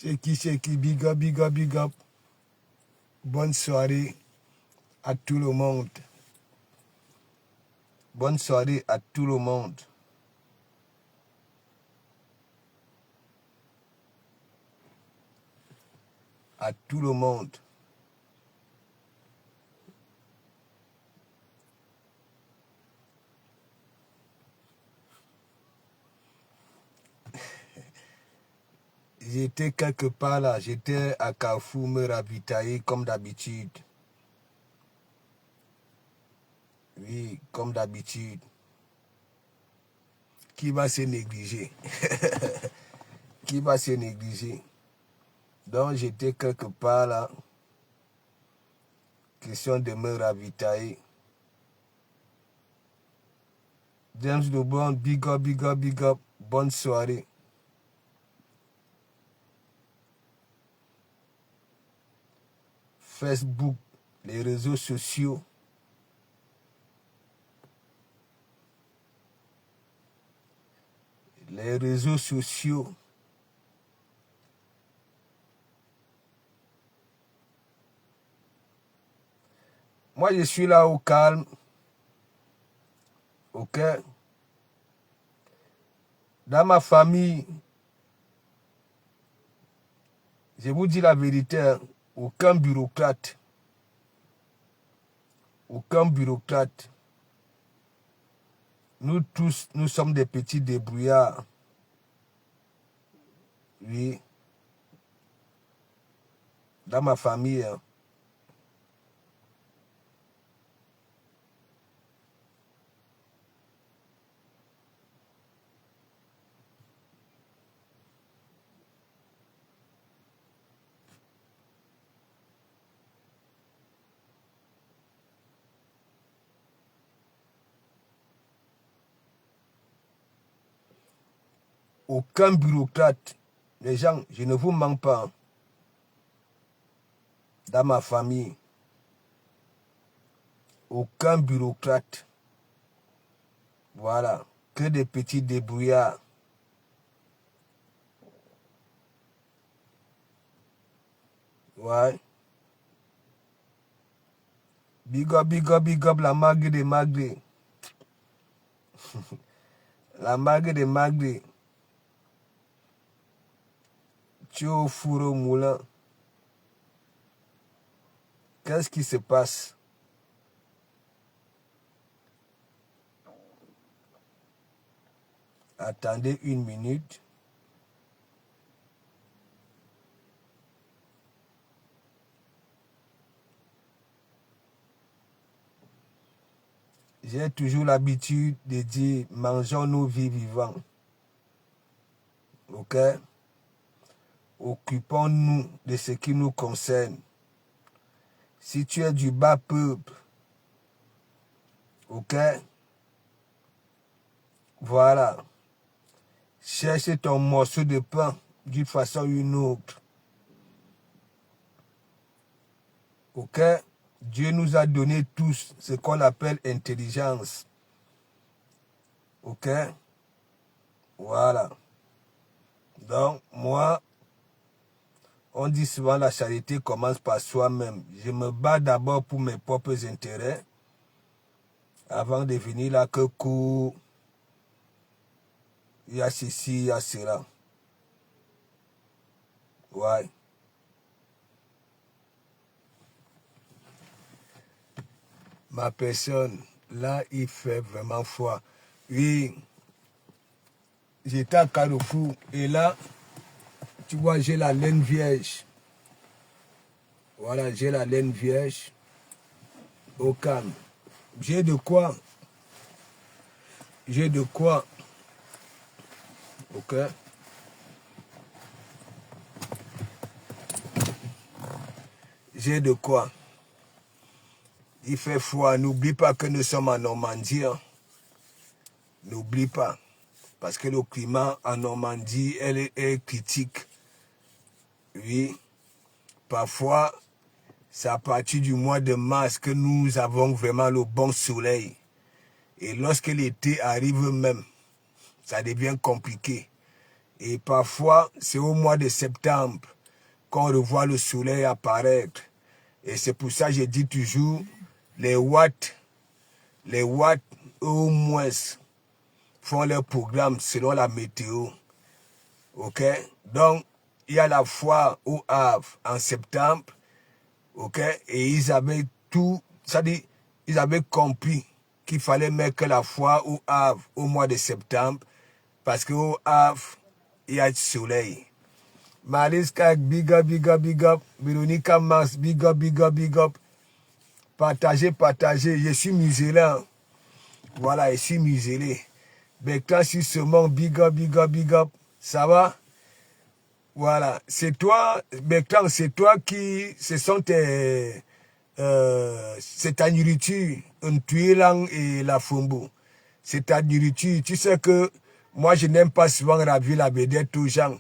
C'est qui, big up, big up, big up. Bonne soirée à tout le monde. Bonne soirée à tout le monde. À tout le monde. J'étais quelque part là, j'étais à Carrefour me ravitailler comme d'habitude. Oui, comme d'habitude. Qui va se négliger? Qui va se négliger? Donc j'étais quelque part là. Question de me ravitailler. James Lebon, big up, big up, big up. Bonne soirée. Facebook, les réseaux sociaux. Les réseaux sociaux. Moi, je suis là au calme. Ok? Dans ma famille, je vous dis la vérité, hein, aucun bureaucrate. Aucun bureaucrate. Nous tous, nous sommes des petits débrouillards. Oui. Dans ma famille. Hein. Aucun bureaucrate. Les gens, je ne vous mens pas. Hein. Dans ma famille, aucun bureaucrate. Voilà. Que des petits débrouillards. Ouais. Big up, big up, big up, la mague des magrés. La mague des magrés. Tu es au four au moulin. Qu'est-ce qui se passe? Attendez une minute. J'ai toujours l'habitude de dire, mangeons nos vies vivantes. Ok? Occupons-nous de ce qui nous concerne. Si tu es du bas peuple, ok? Voilà. Cherche ton morceau de pain d'une façon ou une autre. Ok? Dieu nous a donné tous ce qu'on appelle intelligence. Ok? Voilà. Donc, moi, on dit souvent la charité commence par soi-même. Je me bats d'abord pour mes propres intérêts avant de venir là que court, il y a ceci, il y a cela. Ouais. Ma personne, là, il fait vraiment froid. Oui, j'étais à Carrefour et là, tu vois, j'ai la laine vierge. Voilà, j'ai la laine vierge au calme. J'ai de quoi. J'ai de quoi. Ok. J'ai de quoi. Il fait froid. N'oublie pas que nous sommes en Normandie. Hein. N'oublie pas. Parce que le climat en Normandie, elle est critique. Oui. Parfois, c'est à partir du mois de mars que nous avons vraiment le bon soleil. Et lorsque l'été arrive même, ça devient compliqué. Et parfois, c'est au mois de septembre qu'on revoit le soleil apparaître. Et c'est pour ça que je dis toujours, les watts, au moins, font leur programme selon la météo. Ok? Donc, il y a la foire au Havre en septembre. Ok? Et ils avaient tout, c'est-à-dire, ils avaient compris qu'il fallait mettre la foire au Havre au mois de septembre. Parce qu'au Havre, il y a du soleil. Mariska, big up, big up, big up. Véronica Mars, big up, big up, big up. Partagez, partagez. Je suis musulman. Voilà, je suis musulé. Bertrand Simon, big up, big up, big up. Ça va? Voilà. C'est toi, Bertrand, c'est toi qui... Ce sont tes... c'est ta nourriture. Un tuilang et la fumbu. C'est ta nourriture. Tu sais que moi, je n'aime pas souvent raviver la vedette aux gens.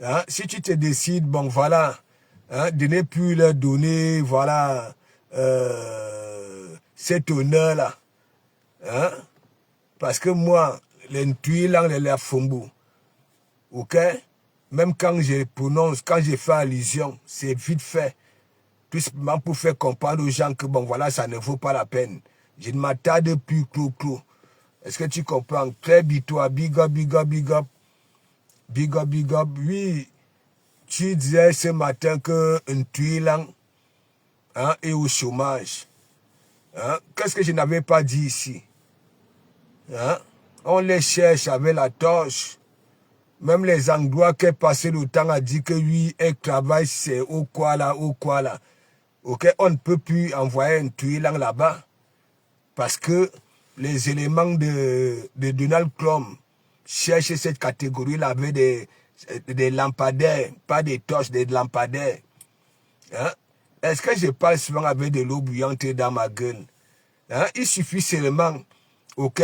Hein? Si tu te décides, bon, voilà, hein, de ne plus leur donner, voilà, cet honneur-là. Hein? Parce que moi, les tuilang et la fumbu, ok? Même quand je prononce, quand je fais allusion, c'est vite fait. Tout simplement pour faire comprendre aux gens que, bon, voilà, ça ne vaut pas la peine. Je ne m'attarde plus, clou. Est-ce que tu comprends? Très toi, big up, big up, big up. Big up, big up. Oui, tu disais ce matin qu'un tuilang hein, est au chômage. Hein? Qu'est-ce que je n'avais pas dit ici? Hein? On les cherche avec la torche. Même les Anglois qui passé le temps à dire que oui, elles travaillent, c'est au quoi là. Ok, on ne peut plus envoyer un tuilang là-bas parce que les éléments de Donald Trump cherchent cette catégorie-là avec des lampadaires, pas des torches, des lampadaires. Hein? Est-ce que je parle souvent avec de l'eau bouillante dans ma gueule? Hein? Il suffit seulement, ok,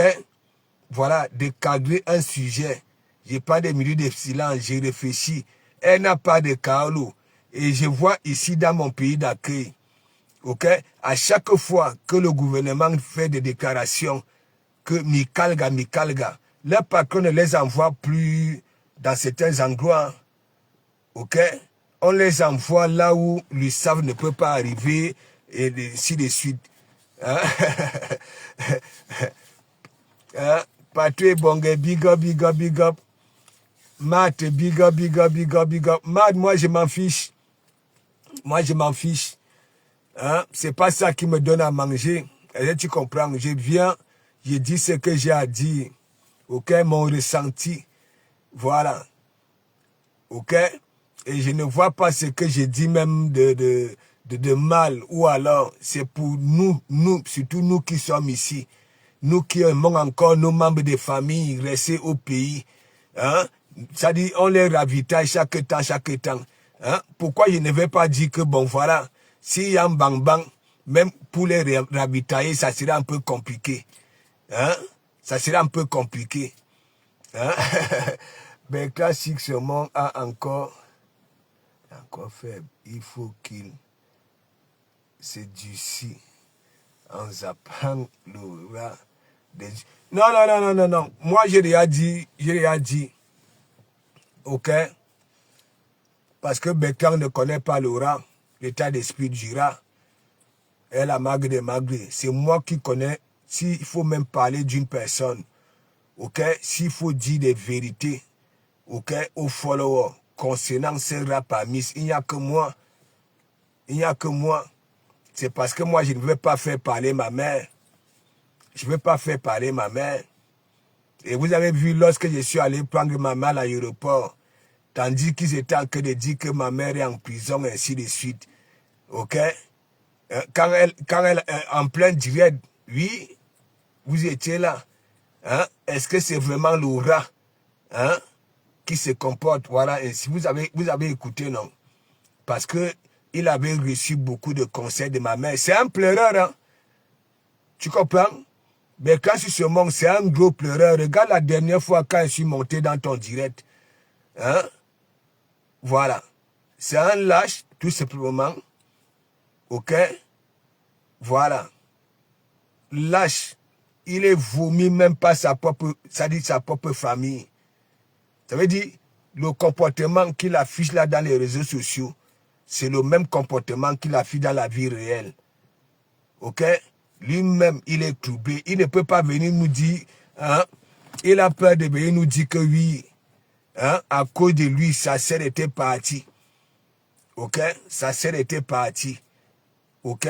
voilà, de cadrer un sujet. Je n'ai pas de minutes de silence, j'ai réfléchi. Elle n'a pas de Carlo. Et je vois ici dans mon pays d'accueil, ok, à chaque fois que le gouvernement fait des déclarations que Mikalga, leur patron ne les envoie plus dans certains endroits, ok, on les envoie là où l'USAF ne peut pas arriver et ainsi de suite. Hein? Hein? Patrick Bongue, big up, big up, big up. Matt, big up, big up, big up, big up. Matt, moi je m'en fiche. Moi je m'en fiche. Hein? C'est pas ça qui me donne à manger. Et tu comprends, je viens, je dis ce que j'ai à dire. Ok, mon ressenti. Voilà. Ok? Et je ne vois pas ce que je dis même de mal. Ou alors, c'est pour nous, surtout nous qui sommes ici. Nous qui aimons encore nos membres de famille rester au pays. Hein? C'est-à-dire, on les ravitaille chaque temps. Hein? Pourquoi je ne vais pas dire que, bon, voilà, s'il y a un bang-bang, même pour les ravitailler, ça sera un peu compliqué. Hein? Ça sera un peu compliqué. Hein? Bertrand Simon a encore faible. Il faut qu'il se durcisse en zappant l'aura des... Non. Moi, j'ai rien dit. Ok? Parce que Bertrand ne connaît pas l'aura, l'état d'esprit du rat. Et la magre des magres. C'est moi qui connais. S'il faut même parler d'une personne, ok? S'il faut dire des vérités, ok? Aux followers, concernant ce rap parmi, il n'y a que moi. C'est parce que moi, je ne veux pas faire parler ma mère. Je ne veux pas faire parler ma mère. Et vous avez vu, lorsque je suis allé prendre ma mère à l'aéroport, tandis qu'ils étaient en train de dire que ma mère est en prison, ainsi de suite. Ok? Quand elle en plein direct, oui, vous étiez là. Hein? Est-ce que c'est vraiment l'aura, hein, qui se comporte? Voilà, et si vous avez écouté, non? Parce que il avait reçu beaucoup de conseils de ma mère. C'est un pleureur, hein? Tu comprends? Mais quand je suis monte, c'est un gros pleureur. Regarde la dernière fois quand je suis monté dans ton direct. Hein? Voilà. C'est un lâche, tout simplement. Ok? Voilà. Lâche. Il est vomi même pas sa propre famille. Ça veut dire, le comportement qu'il affiche là dans les réseaux sociaux, c'est le même comportement qu'il affiche dans la vie réelle. Ok? Lui-même, il est troublé. Il ne peut pas venir nous dire, hein, il a peur de venir nous dire que oui, hein, à cause de lui, sa sœur était partie. Ok? Sa sœur était partie. Ok?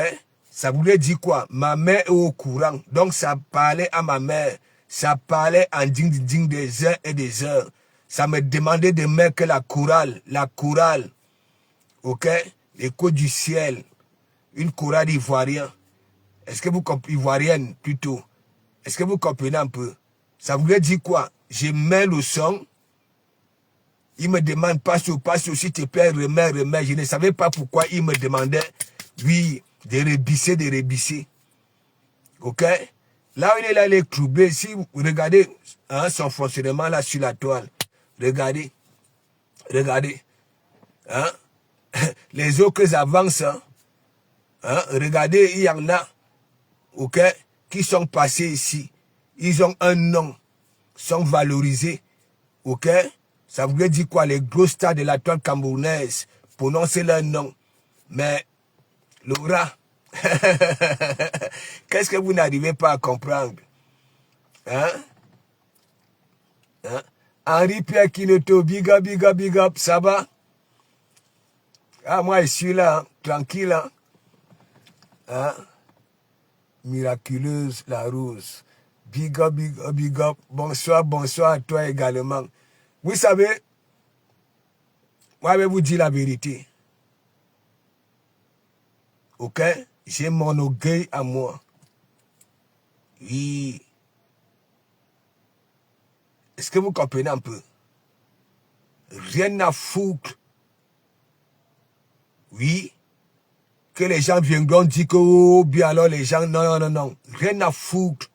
Ça voulait dire quoi? Ma mère est au courant. Donc ça parlait à ma mère. Ça parlait en ding-ding des heures et des heures. Ça me demandait de mettre la chorale. La chorale. Ok? L'écho du ciel. Une chorale ivoirienne. Est-ce que vous comprenez? Ivoirienne plutôt. Est-ce que vous comprenez un peu? Ça voulait dire quoi? Je mets le son. Il me demande, passe au s'il te plaît, remets. Je ne savais pas pourquoi il me demandait, oui, de rebisser. Ok? Là où il est là, il est troublé. Si vous regardez hein, son fonctionnement là sur la toile, regardez. Hein? Les autres avancent. Hein? Regardez, il y en a, ok, qui sont passés ici. Ils ont un nom, sont valorisés. Ok? Ça voulait dire quoi? Les gros stars de la toile camerounaise prononcer leur nom. Mais Laura, qu'est-ce que vous n'arrivez pas à comprendre? Hein? Henri Pierre Kineto, big up, ça va? Ah, moi, je suis là, hein, tranquille. Hein? Miraculeuse, la rose. Big up. Bonsoir à toi également. Vous savez, moi, je vais vous dire la vérité. Ok? J'ai mon orgueil à moi. Oui. Est-ce que vous comprenez un peu? Rien à foutre. Oui. Que les gens viendront dire que, oh, bien alors les gens, non. Rien à foutre.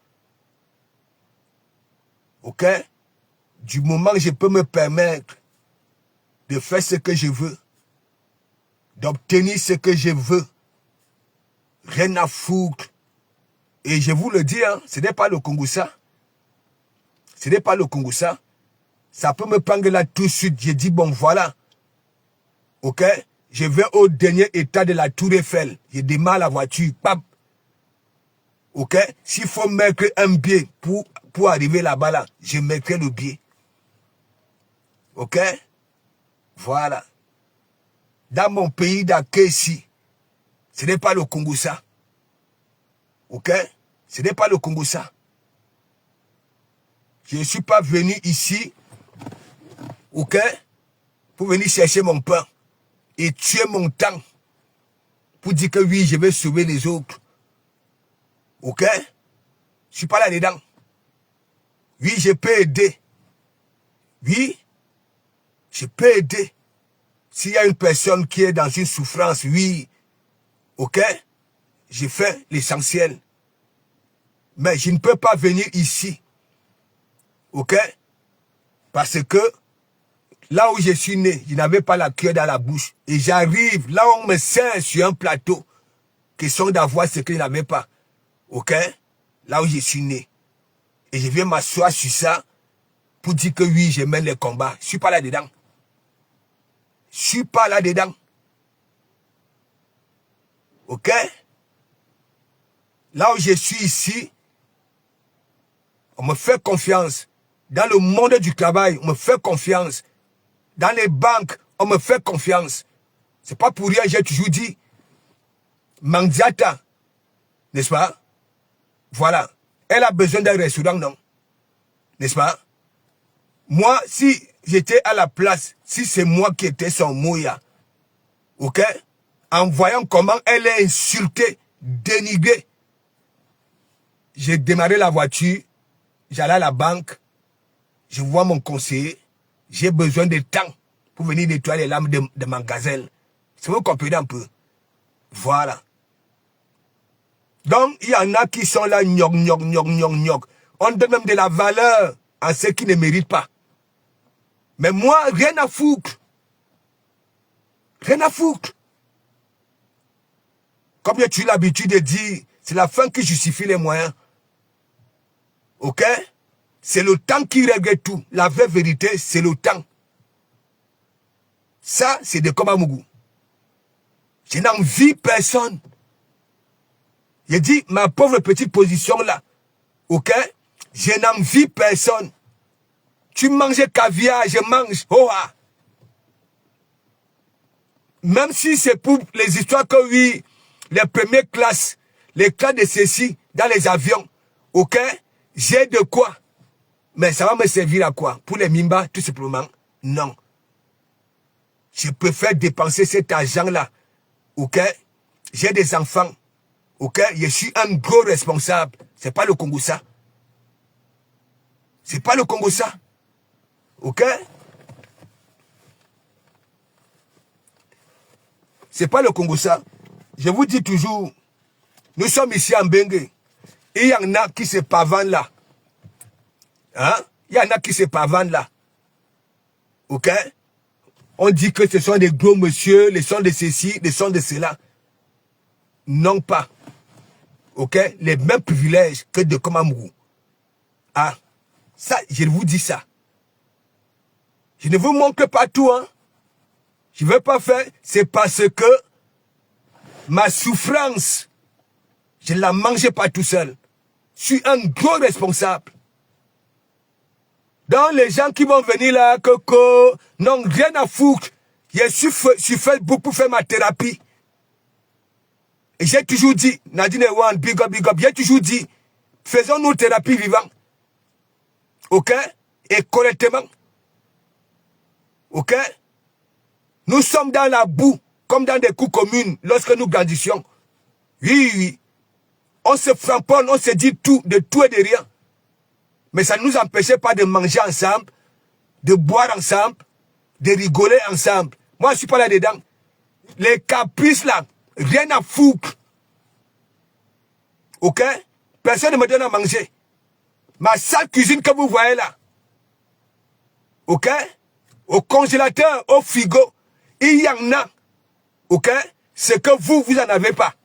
Ok? Du moment que je peux me permettre de faire ce que je veux, d'obtenir ce que je veux, rien à foutre. Et je vous le dis, hein, ce n'est pas le Kongoussa. Ce n'est pas le Kongoussa. Ça peut me prendre là tout de suite. Je dis, bon, voilà. Ok? Je vais au dernier état de la Tour Eiffel. Je démarre la voiture. Pap. Ok? S'il faut mettre un biais pour arriver là-bas, là, je mettrai le biais. Ok? Voilà. Dans mon pays d'accueil ici, ce n'est pas le Kongoussa. Ok? Ce n'est pas le Kongoussa. Je ne suis pas venu ici, ok, pour venir chercher mon pain et tuer mon temps pour dire que oui, je vais sauver les autres. Ok? Je ne suis pas là-dedans. Oui, je peux aider. Oui, je peux aider. S'il y a une personne qui est dans une souffrance, oui, ok, je fais l'essentiel. Mais je ne peux pas venir ici, ok, parce que là où je suis né, je n'avais pas la cuillère dans la bouche. Et j'arrive, là où on me sert sur un plateau, question d'avoir ce que je n'avais pas. Ok? Là où je suis né. Et je viens m'asseoir sur ça pour dire que oui, je mène les combats. Je ne suis pas là-dedans. Je ne suis pas là-dedans. Ok? Là où je suis ici, on me fait confiance. Dans le monde du travail, on me fait confiance. Dans les banques, on me fait confiance. C'est pas pour rien, j'ai toujours dit, Mandiata, n'est-ce pas? Voilà. Elle a besoin d'un restaurant, non? N'est-ce pas? Moi, si j'étais à la place, si c'est moi qui étais son mouya, ok? En voyant comment elle est insultée, dénigrée, j'ai démarré la voiture, j'allais à la banque, je vois mon conseiller, j'ai besoin de temps pour venir nettoyer les lames de ma gazelle. Si vous comprenez un peu. Voilà. Donc, il y en a qui sont là, gnoc. On donne même de la valeur à ceux qui ne méritent pas. Mais moi, rien à foutre. Rien à foutre. Comme j'ai eu l'habitude de dire, c'est la fin qui justifie les moyens. Ok? C'est le temps qui règle tout. La vraie vérité, c'est le temps. Ça, c'est de Komamougou. Je n'envie personne. J'ai dit, ma pauvre petite position là, ok? Je n'envie personne. Tu manges caviar, je mange. Oh, ah. Même si c'est pour les histoires que oui, les premières classes, les classes de ceci, dans les avions, ok? J'ai de quoi. Mais ça va me servir à quoi? Pour les Mimba, tout simplement? Non. Je préfère dépenser cet argent-là, ok? J'ai des enfants, ok? Je suis un gros responsable. C'est pas le Congo ça. C'est pas le Congo ça. Ok? C'est pas le Congo ça. Je vous dis toujours, nous sommes ici en Bengue. Et il y en a qui se pavanent là. Hein? Il y en a qui se pavanent là. Ok? On dit que ce sont des gros monsieur, les sons de ceci, les sons de cela. Non pas. Ok? Les mêmes privilèges que de Komamougou. Ah, ça, je vous dis ça. Je ne vous montre pas tout, hein. Je ne veux pas faire, c'est parce que ma souffrance, je ne la mangeais pas tout seul. Je suis un gros responsable. Donc les gens qui vont venir là, Coco, n'ont rien à foutre. Je suis sur Facebook pour faire ma thérapie. Et j'ai toujours dit, Nadine Ewan, big up, j'ai toujours dit, faisons nos thérapies vivantes. Ok? Et correctement. Ok? Nous sommes dans la boue, comme dans des coups communes, lorsque nous grandissions. Oui, oui. On se framponne, on se dit tout, de tout et de rien. Mais ça ne nous empêchait pas de manger ensemble, de boire ensemble, de rigoler ensemble. Moi, je ne suis pas là-dedans. Les caprices là, rien à foutre. Ok? Personne ne me donne à manger. Ma sale cuisine que vous voyez là. Ok? Au congélateur, au frigo, il y en a. Ok? Ce que vous n'en avez pas.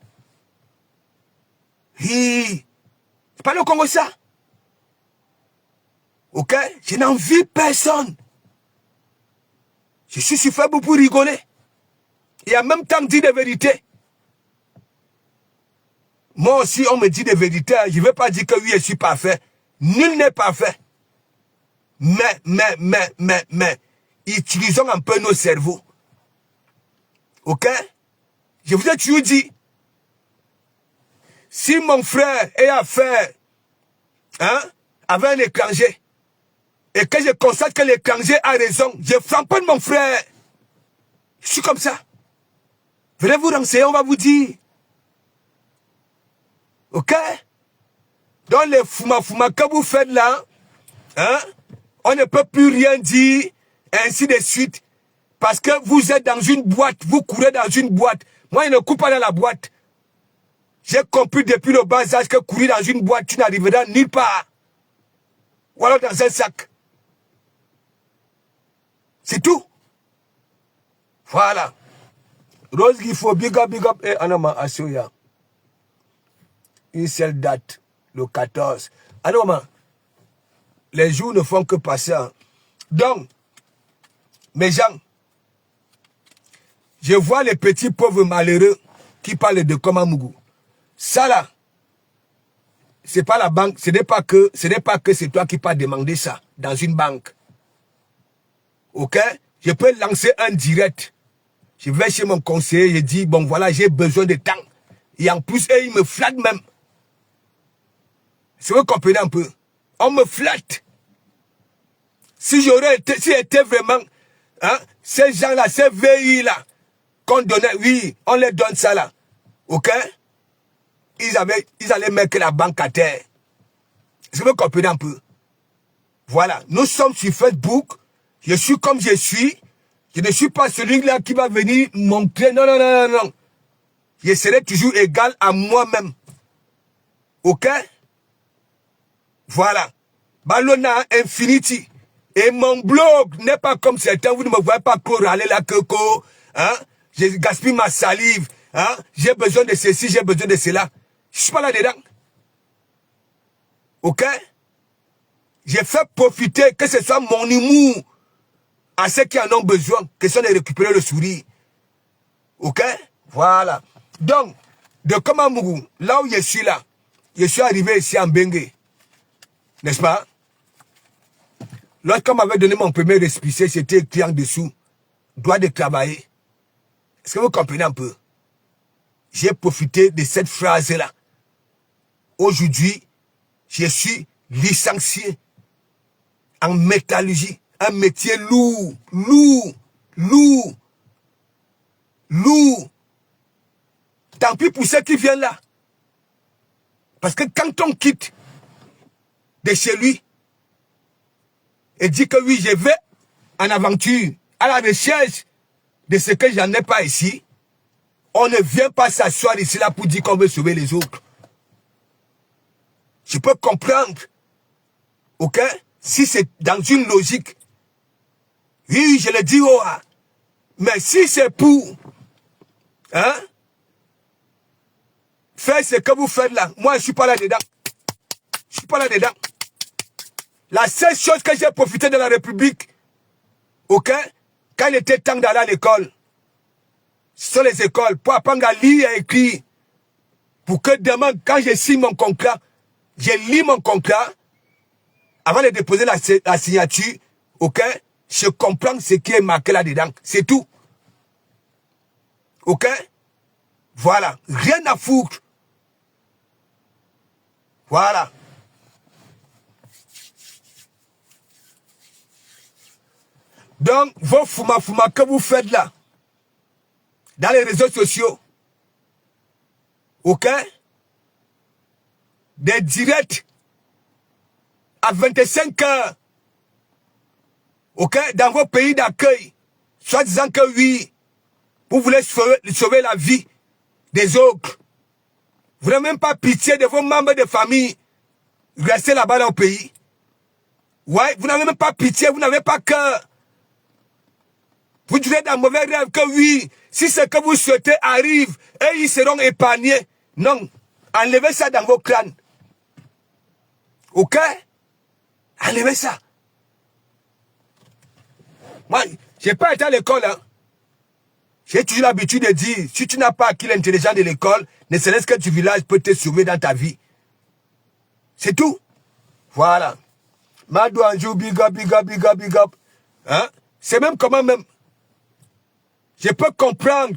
C'est pas le Congo ça. Ok? Je n'envie personne. Je suis sur Facebook pour rigoler. Et en même temps dire des vérités. Moi aussi, on me dit des vérités. Je ne veux pas dire que oui, je suis parfait. Nul n'est parfait. Mais, utilisons un peu nos cerveaux. Ok? Je vous ai toujours dit, si mon frère est affaire avec un étranger, et que je constate que l'étranger a raison, je frappe mon frère. Je suis comme ça. Venez vous renseigner, on va vous dire. Ok? Dans les fouma que vous faites là, on ne peut plus rien dire, ainsi de suite. Parce que vous êtes dans une boîte, vous courez dans une boîte. Moi, je ne cours pas dans la boîte. J'ai compris depuis le bas âge que courir dans une boîte, tu n'arriveras nulle part. Ou alors dans un sac. C'est tout. Voilà. Rose il faut big up, et Anama Asoya. Une seule date, le 14. Anoma, les jours ne font que passer. Donc, mes gens, je vois les petits pauvres malheureux qui parlent de Komamougou. Ça là, c'est pas la banque, ce n'est pas que c'est toi qui peux demander ça dans une banque. Ok? Je peux lancer un direct. Je vais chez mon conseiller, je dis, bon voilà, j'ai besoin de temps. Et en plus, il me flatte même. Si vous comprenez un peu, on me flatte. Si j'aurais été, si était vraiment, ces gens-là, ces VI-là, qu'on donnait, oui, on les donne ça là. Ok? Ils allaient mettre la banque à terre. Si vous comprenez un peu. Voilà, nous sommes sur Facebook. Je suis comme je suis. Je ne suis pas celui-là qui va venir montrer. Non, non, non, non, non. Je serai toujours égal à moi-même. Ok? Voilà. Ballona Infinity. Et mon blog n'est pas comme certains. Vous ne me voyez pas râler la coco. Je gaspille ma salive. J'ai besoin de ceci, j'ai besoin de cela. Je ne suis pas là-dedans. Ok? J'ai fait profiter que ce soit mon humour. à ceux qui en ont besoin, question de récupérer le sourire. Ok? Voilà. Donc, de Kamamougou, là où je suis là, je suis arrivé ici en Bengue. N'est-ce pas? Lorsqu'on m'avait donné mon premier récépissé, c'était écrit en dessous, droit de travailler. Est-ce que vous comprenez un peu? J'ai profité de cette phrase-là. Aujourd'hui, je suis licencié en métallurgie. Un métier lourd, lourd, lourd, lourd. Tant pis pour ceux qui viennent là. Parce que quand on quitte de chez lui et dit que oui, je vais en aventure, à la recherche de ce que j'en ai pas ici, on ne vient pas s'asseoir ici là pour dire qu'on veut sauver les autres. Je peux comprendre, ok, si c'est dans une logique. Oui, je le dis, oh, mais si c'est pour, hein, faire ce que vous faites là, moi je suis pas là dedans. Je suis pas là dedans. La seule chose que j'ai profité de la République, ok, quand il était temps d'aller à l'école, ce sont les écoles, pour apprendre à lire et écrire, pour que demain, quand je signe mon contrat, je lis mon contrat, avant de déposer la signature, ok, je comprends ce qui est marqué là-dedans. C'est tout. Ok? Voilà. Rien à foutre. Voilà. Donc, vos fouma que vous faites là, dans les réseaux sociaux, ok? Des directs à 25 heures, ok? Dans vos pays d'accueil, soit disant que oui, vous voulez sauver la vie des autres. Vous n'avez même pas pitié de vos membres de famille. Restez là-bas dans le pays. Ouais, vous n'avez même pas pitié, vous n'avez pas cœur. Vous direz dans mauvais rêve que oui, si ce que vous souhaitez arrive, et ils seront épargnés. Non, enlevez ça dans vos crânes. Ok? Enlevez ça. Moi, je n'ai pas été à l'école. Hein. J'ai toujours l'habitude de dire, si tu n'as pas acquis l'intelligence de l'école, ne serait-ce que du village peut te sauver dans ta vie. C'est tout. Voilà. Madou Anjou, big up, big up, big up, big up. Hein? C'est même comment même. Je peux comprendre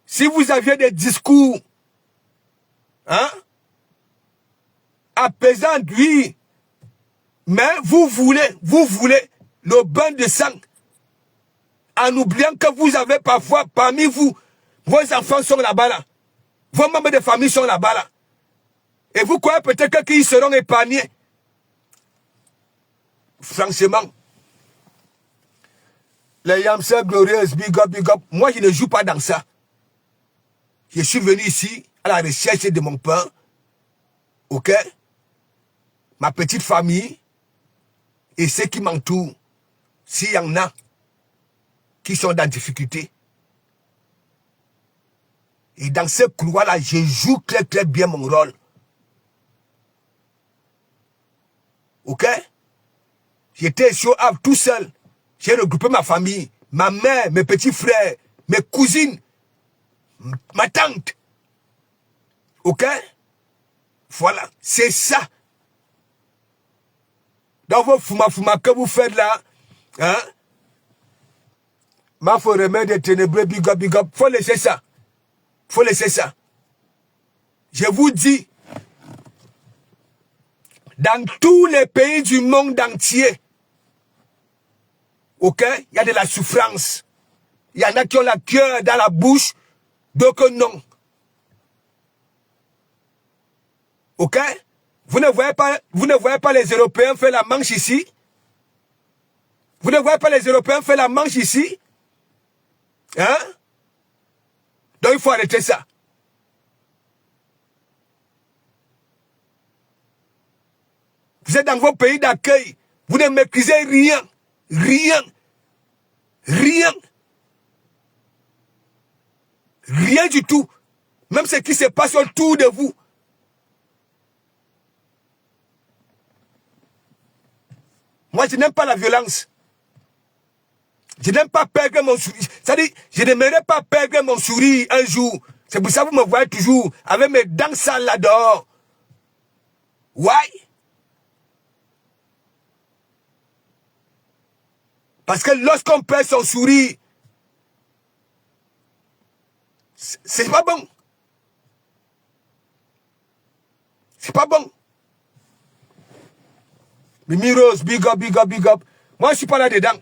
si vous aviez des discours, hein, apaisants, oui, mais vous voulez le bain de sang, en oubliant que vous avez parfois parmi vous, vos enfants sont là-bas là, vos membres de famille sont là-bas là, et vous croyez peut-être qu'ils seront épargnés. Franchement, les Yamsers glorieuses, big up, big up. Moi, je ne joue pas dans ça. Je suis venu ici à la recherche de mon pain. Ok? Ma petite famille et ceux qui m'entourent. S'il y en a qui sont dans difficulté. Et dans ce couloir-là, je joue très très bien mon rôle. Ok? J'étais ici au Havre tout seul. J'ai regroupé ma famille, ma mère, mes petits frères, mes cousines, ma tante. Ok? Voilà, c'est ça. Dans vos fouma que vous faites là, hein? Ma faut remettre des ténébreux, big up, big up. Faut laisser ça. Faut laisser ça. Je vous dis, dans tous les pays du monde entier, ok, il y a de la souffrance. Il y en a qui ont la cœur dans la bouche, d'autres non. Ok? Vous ne voyez pas les Européens faire la manche ici? Vous ne voyez pas les Européens faire la manche ici? Hein? Donc il faut arrêter ça. Vous êtes dans vos pays d'accueil. Vous ne maîtrisez rien. Rien. Rien. Rien du tout. Même ce qui se passe autour de vous. Moi, je n'aime pas la violence. Je n'aime pas perdre mon sourire. C'est-à-dire, je n'aimerais pas perdre mon sourire un jour. C'est pour ça que vous me voyez toujours avec mes dents sales là dehors. Why? Parce que lorsqu'on perd son sourire, c'est pas bon. C'est pas bon. Mimi Rose, big up, big up, big up. Moi, je ne suis pas là-dedans.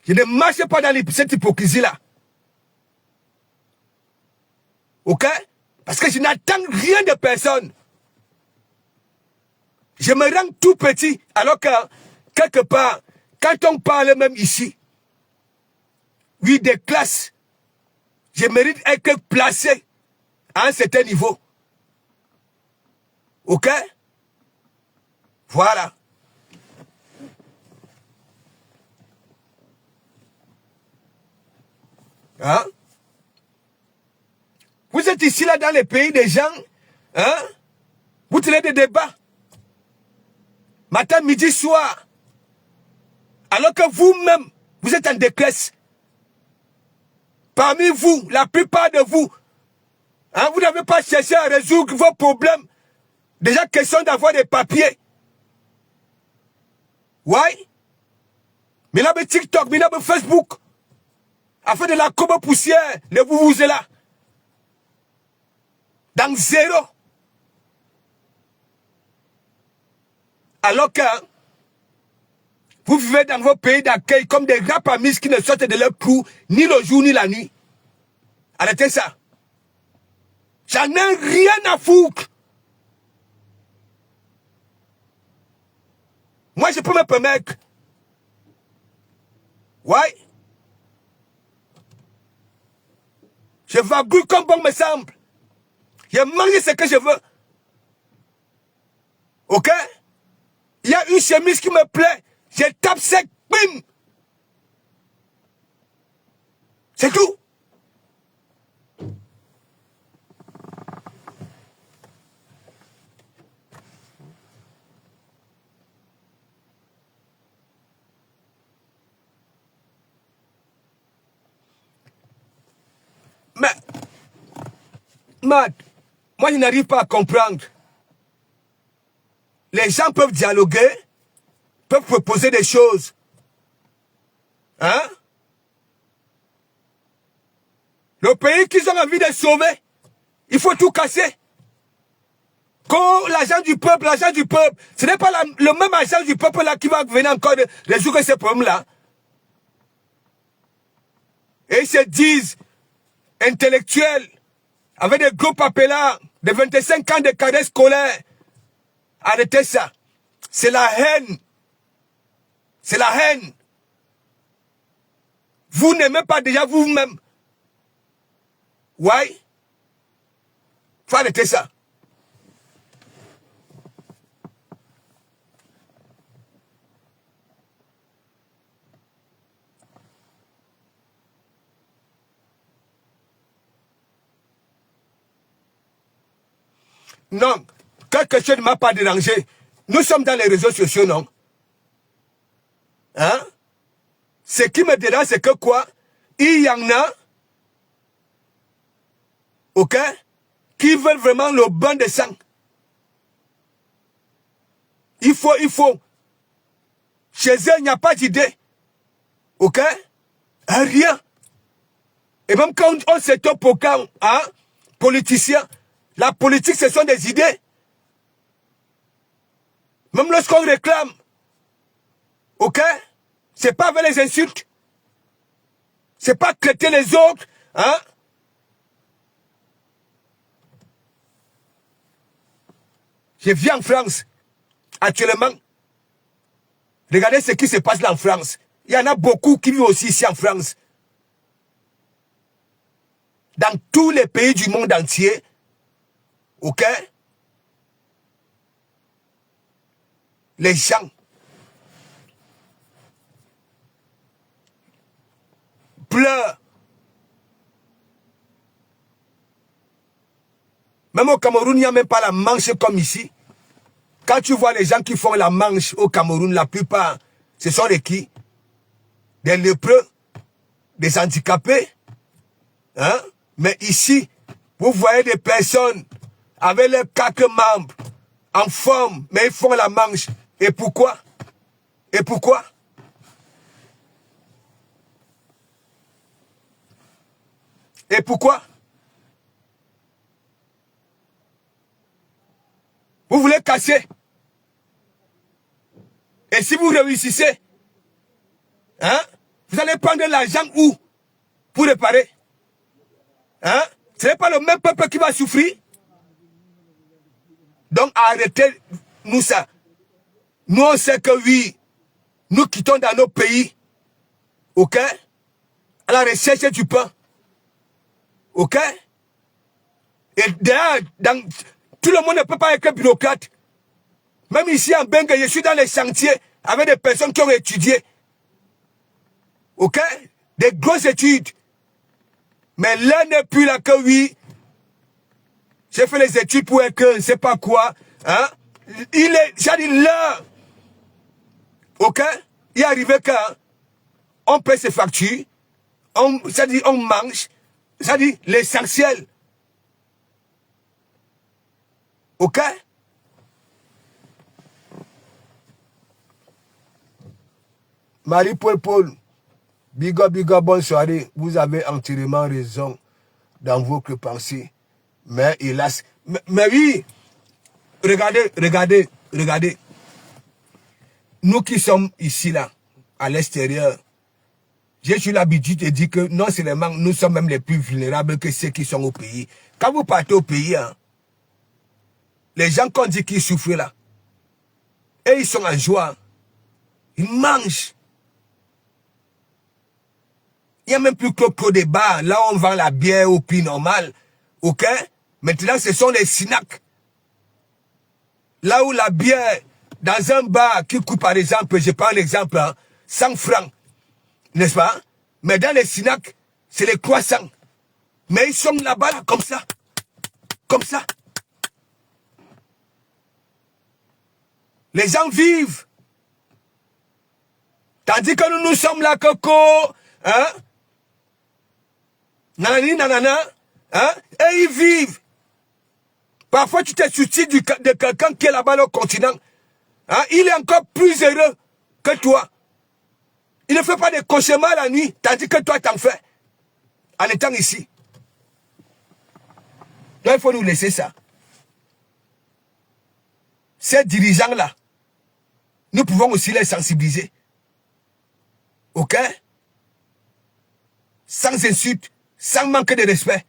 Je ne marche pas dans cette hypocrisie-là. Ok? Parce que je n'attends rien de personne. Je me rends tout petit, alors que, quelque part, quand on parle même ici, oui, des classes, je mérite d'être placé à un certain niveau. Ok? Voilà. Hein? Vous êtes ici, là, dans les pays des gens, hein? Vous tenez des débats. Matin, midi, soir. Alors que vous-même, vous êtes en détresse. Parmi vous, la plupart de vous, hein, vous n'avez pas cherché à résoudre vos problèmes. Déjà, question d'avoir des papiers. Ouais? Mais là, TikTok, mais là, Facebook. Afin de la courbe poussière, ne vous êtes là. Dans zéro. Alors que vous vivez dans vos pays d'accueil comme des rapamis qui ne sortent de leur trou ni le jour ni la nuit. Arrêtez ça. J'en ai rien à foutre. Moi, je peux me permettre. Ouais. Je vagouille comme bon me semble. Je mange ce que je veux. Ok? Il y a une chemise qui me plaît. Je tape sec, bim. C'est tout. Mais, Matt, moi je n'arrive pas à comprendre. Les gens peuvent dialoguer, peuvent proposer des choses. Hein? Le pays qu'ils ont envie de sauver, il faut tout casser. Quand l'agent du peuple, ce n'est pas le même agent du peuple là qui va venir encore de résoudre ces problèmes-là. Et ils se disent intellectuels, avec des groupes appelants de 25 ans de cadets scolaires. Arrêtez ça. C'est la haine. C'est la haine. Vous n'aimez pas déjà vous-même. Ouais. Faut arrêter ça. Non, quelque chose ne m'a pas dérangé. Nous sommes dans les réseaux sociaux, non? Hein? Ce qui me dérange, c'est que quoi? Il y en a, ok, qui veulent vraiment le bain de sang. Il faut. Chez eux, il n'y a pas d'idée. Ok? Rien. Et même quand on se top au camp, hein, politicien, la politique, ce sont des idées. Même lorsqu'on réclame, ok? C'est pas avec les insultes. C'est pas traiter les autres, hein? Je vis en France, actuellement. Regardez ce qui se passe là en France. Il y en a beaucoup qui vivent aussi ici en France. Dans tous les pays du monde entier, ok? Les gens pleurent. Même au Cameroun, il n'y a même pas la manche comme ici. Quand tu vois les gens qui font la manche au Cameroun, la plupart, ce sont les qui? des lépreux, des handicapés. Hein? Mais ici, vous voyez des personnes avec leurs 4 membres en forme, mais ils font la manche. Et pourquoi? Et pourquoi? Et pourquoi? Vous voulez casser. Et si vous réussissez, hein, vous allez prendre l'argent où? Pour réparer. Hein? Ce n'est pas le même peuple qui va souffrir. Donc arrêtez nous ça. Nous on sait que oui, nous quittons dans nos pays, ok, à la recherche du pain. Ok? Et d'ailleurs, tout le monde ne peut pas être bureaucrate. Même ici en Bengue, je suis dans les chantiers avec des personnes qui ont étudié. Ok? Des grosses études. Mais l'un n'est plus là que oui. J'ai fait les études pour être je ne sais pas quoi. Hein? J'ai dit l'heure. Ok? Il est arrivé qu'on paie ses factures. Ça dit on mange. Ça dit l'essentiel. Ok? Marie-Paul, bigo, bonne soirée. Vous avez entièrement raison dans votre pensée. Mais hélas, mais oui, regardez. Nous qui sommes ici, là, à l'extérieur, j'ai eu l'habitude de dire que non seulement nous sommes même les plus vulnérables que ceux qui sont au pays. Quand vous partez au pays, hein, les gens qu'on dit qu'ils souffrent là, et ils sont en joie, ils mangent. Il n'y a même plus que des bars. Là, on vend la bière au prix normal. Ok? Maintenant, ce sont les snacks. Là où la bière, dans un bar qui coûte, par exemple, je prends l'exemple, hein, 100 francs. N'est-ce pas? Mais dans les snacks, c'est les croissants. Mais ils sont là-bas, là, comme ça. Comme ça. Les gens vivent. Tandis que nous sommes là, coco. Hein? Nanani, nanana. Hein? Et ils vivent. Parfois, tu te soucies de quelqu'un qui est là-bas au continent. Hein? Il est encore plus heureux que toi. Il ne fait pas de cauchemars la nuit, tandis que toi, t'en fais. En étant ici. Donc, il faut nous laisser ça. Ces dirigeants-là, nous pouvons aussi les sensibiliser. Ok? Sans insulte, sans manque de respect.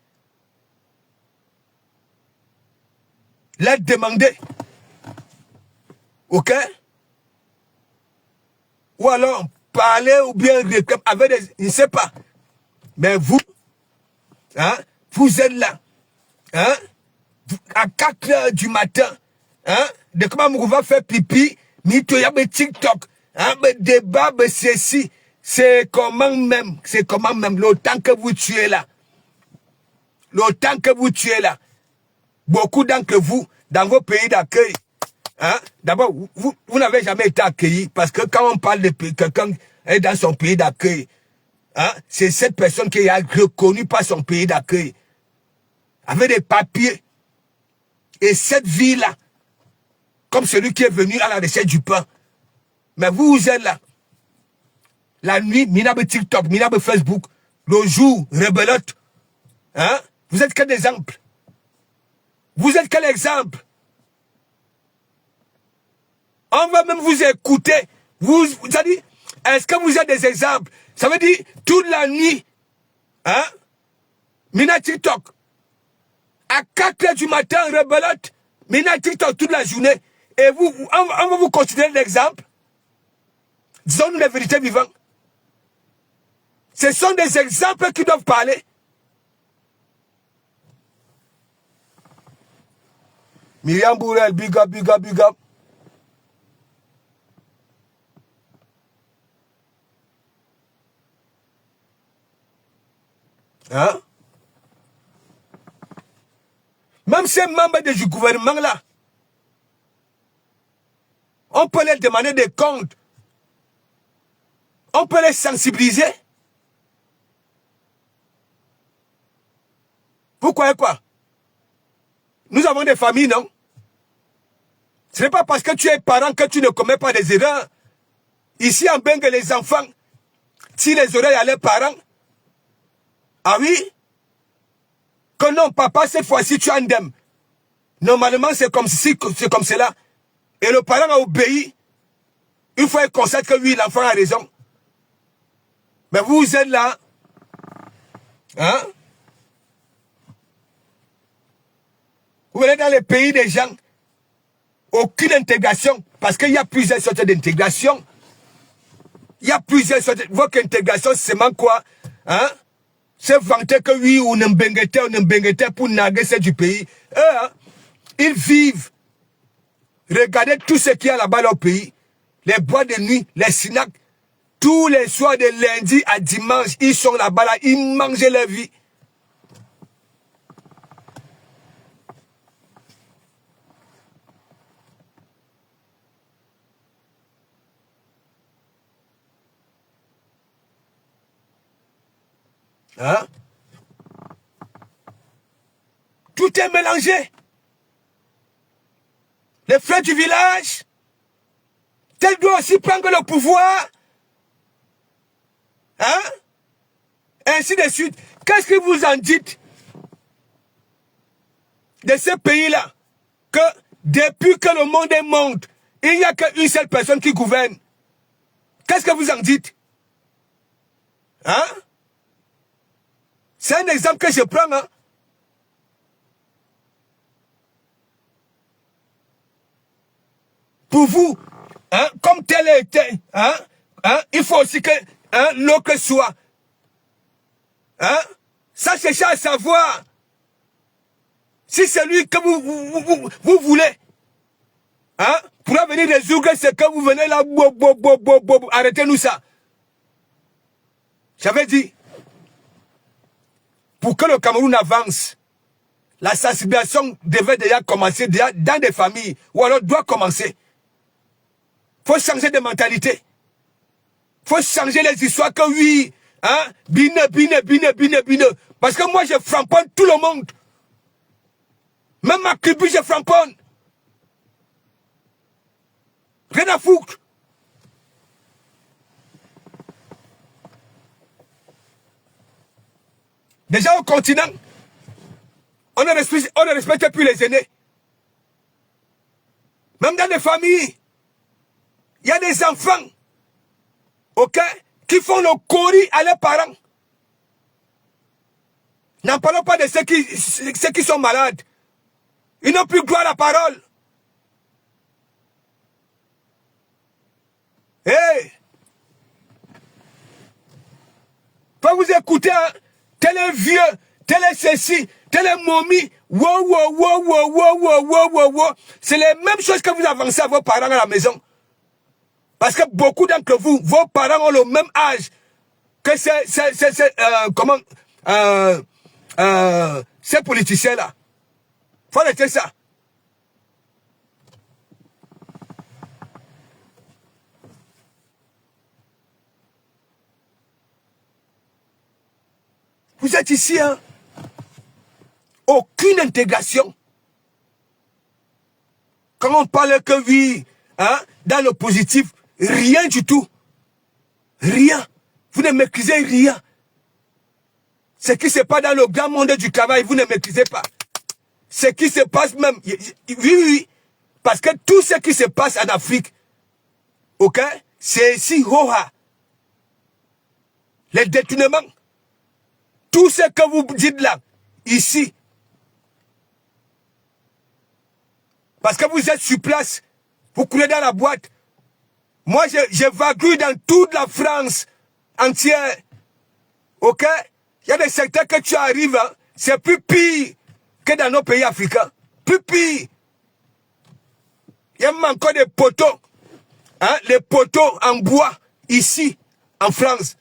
Les demander. Ok? Ou alors parler ou bien avec des... Je ne sais pas. Mais vous, hein, vous êtes là. Hein, à 4 heures du matin. Hein, de comment on va faire pipi, ni tu y a des TikTok. Hein, mais débat, mais ceci. C'est comment même. C'est comment même. L'autant que vous tuez là. L'autant que vous tuez là. Beaucoup d'entre vous, dans vos pays d'accueil, hein, d'abord, vous n'avez jamais été accueillis. Parce que quand on parle de quelqu'un est dans son pays d'accueil, hein, c'est cette personne qui est reconnue par son pays d'accueil. Avec des papiers. Et cette vie-là, comme celui qui est venu à la recherche du pain. Mais vous êtes là. La nuit, minabe TikTok, minabe Facebook. Le jour, rebelote. Hein? Vous êtes quel exemple? Vous êtes quel exemple? On va même vous écouter. Ça dit, est-ce que vous êtes des exemples? Ça veut dire, toute la nuit, hein? Mina TikTok. À 4 heures du matin, rebelote. Mina TikTok toute la journée. Et vous, on va vous considérer l'exemple. Disons-nous les vérités vivantes. Ce sont des exemples qui doivent parler. Myriam Bourel, big up, big up, big up. Hein? Même ces membres du gouvernement là, on peut leur demander des comptes. On peut les sensibiliser. Vous croyez quoi? Nous avons des familles, non? Ce n'est pas parce que tu es parent que tu ne commets pas des erreurs. Ici en Bengue, les enfants, si les oreilles à leurs parents, ah oui? Que non, papa, cette fois-ci, tu as un dème. Normalement, c'est comme ceci, c'est comme cela. Et le parent a obéi. Une fois il constate que oui, l'enfant a raison. Mais vous êtes là. Hein? Vous venez dans les pays des gens. Aucune intégration. Parce qu'il y a plusieurs sortes d'intégration. Il y a plusieurs sortes. Votre intégration, c'est seulement quoi? Hein? C'est vanter que oui, on est pour naguer du pays. Eux, hein, ils vivent. Regardez tout ce qu'il y a là-bas au pays. Les boîtes de nuit, les synagogues. Tous les soirs de lundi à dimanche, ils sont là-bas, là, ils mangent leur vie. Hein? Tout est mélangé. Les frères du village, tel doit aussi prendre le pouvoir. Hein? Ainsi de suite. Qu'est-ce que vous en dites de ce pays-là? Que depuis que le monde est monde, il n'y a qu'une seule personne qui gouverne. Qu'est-ce que vous en dites? Hein? C'est un exemple que je prends. Hein? Pour vous, hein, comme tel était, hein, il faut aussi que l'autre soit. Hein? Ça, cherchez à savoir si c'est lui que vous voulez. Hein? Pour venir résoudre ce que vous venez là, arrêtez-nous ça. J'avais dit, pour que le Cameroun avance, la sensibilisation devait déjà commencer dans des familles, ou alors doit commencer. Il faut changer de mentalité. Il faut changer les histoires que oui, hein, bine. Parce que moi, je framponne tout le monde. Même ma tribu, je framponne. Rien à foutre. Déjà au continent, on ne respecte plus les aînés. Même dans les familles, il y a des enfants, ok, qui font le cori à leurs parents. N'en parlons pas de ceux qui sont malades. Ils n'ont plus droit à la parole. Hey! Faut vous écouter, hein? Tel est vieux, tel est ceci, tel est momie. Wow. C'est les mêmes choses que vous avancez à vos parents à la maison. Parce que beaucoup d'entre vous, vos parents ont le même âge que ces politiciens-là. Faut arrêter ça. Vous êtes ici, hein? Aucune intégration. Quand on parle que oui, hein, dans le positif, rien du tout. Rien. Vous ne maîtrisez rien. Ce qui se passe dans le grand monde du travail, vous ne maîtrisez pas. Ce qui se passe même, oui. Parce que tout ce qui se passe en Afrique, ok, c'est ici, Roha. Les détournements. Tout ce que vous dites là, ici. Parce que vous êtes sur place, vous coulez dans la boîte. Moi, j'ai vagué dans toute la France entière. Ok? Il y a des secteurs que tu arrives, hein, c'est plus pire que dans nos pays africains. Plus pire. Il y a même encore des poteaux. Hein, les poteaux en bois, ici, en France.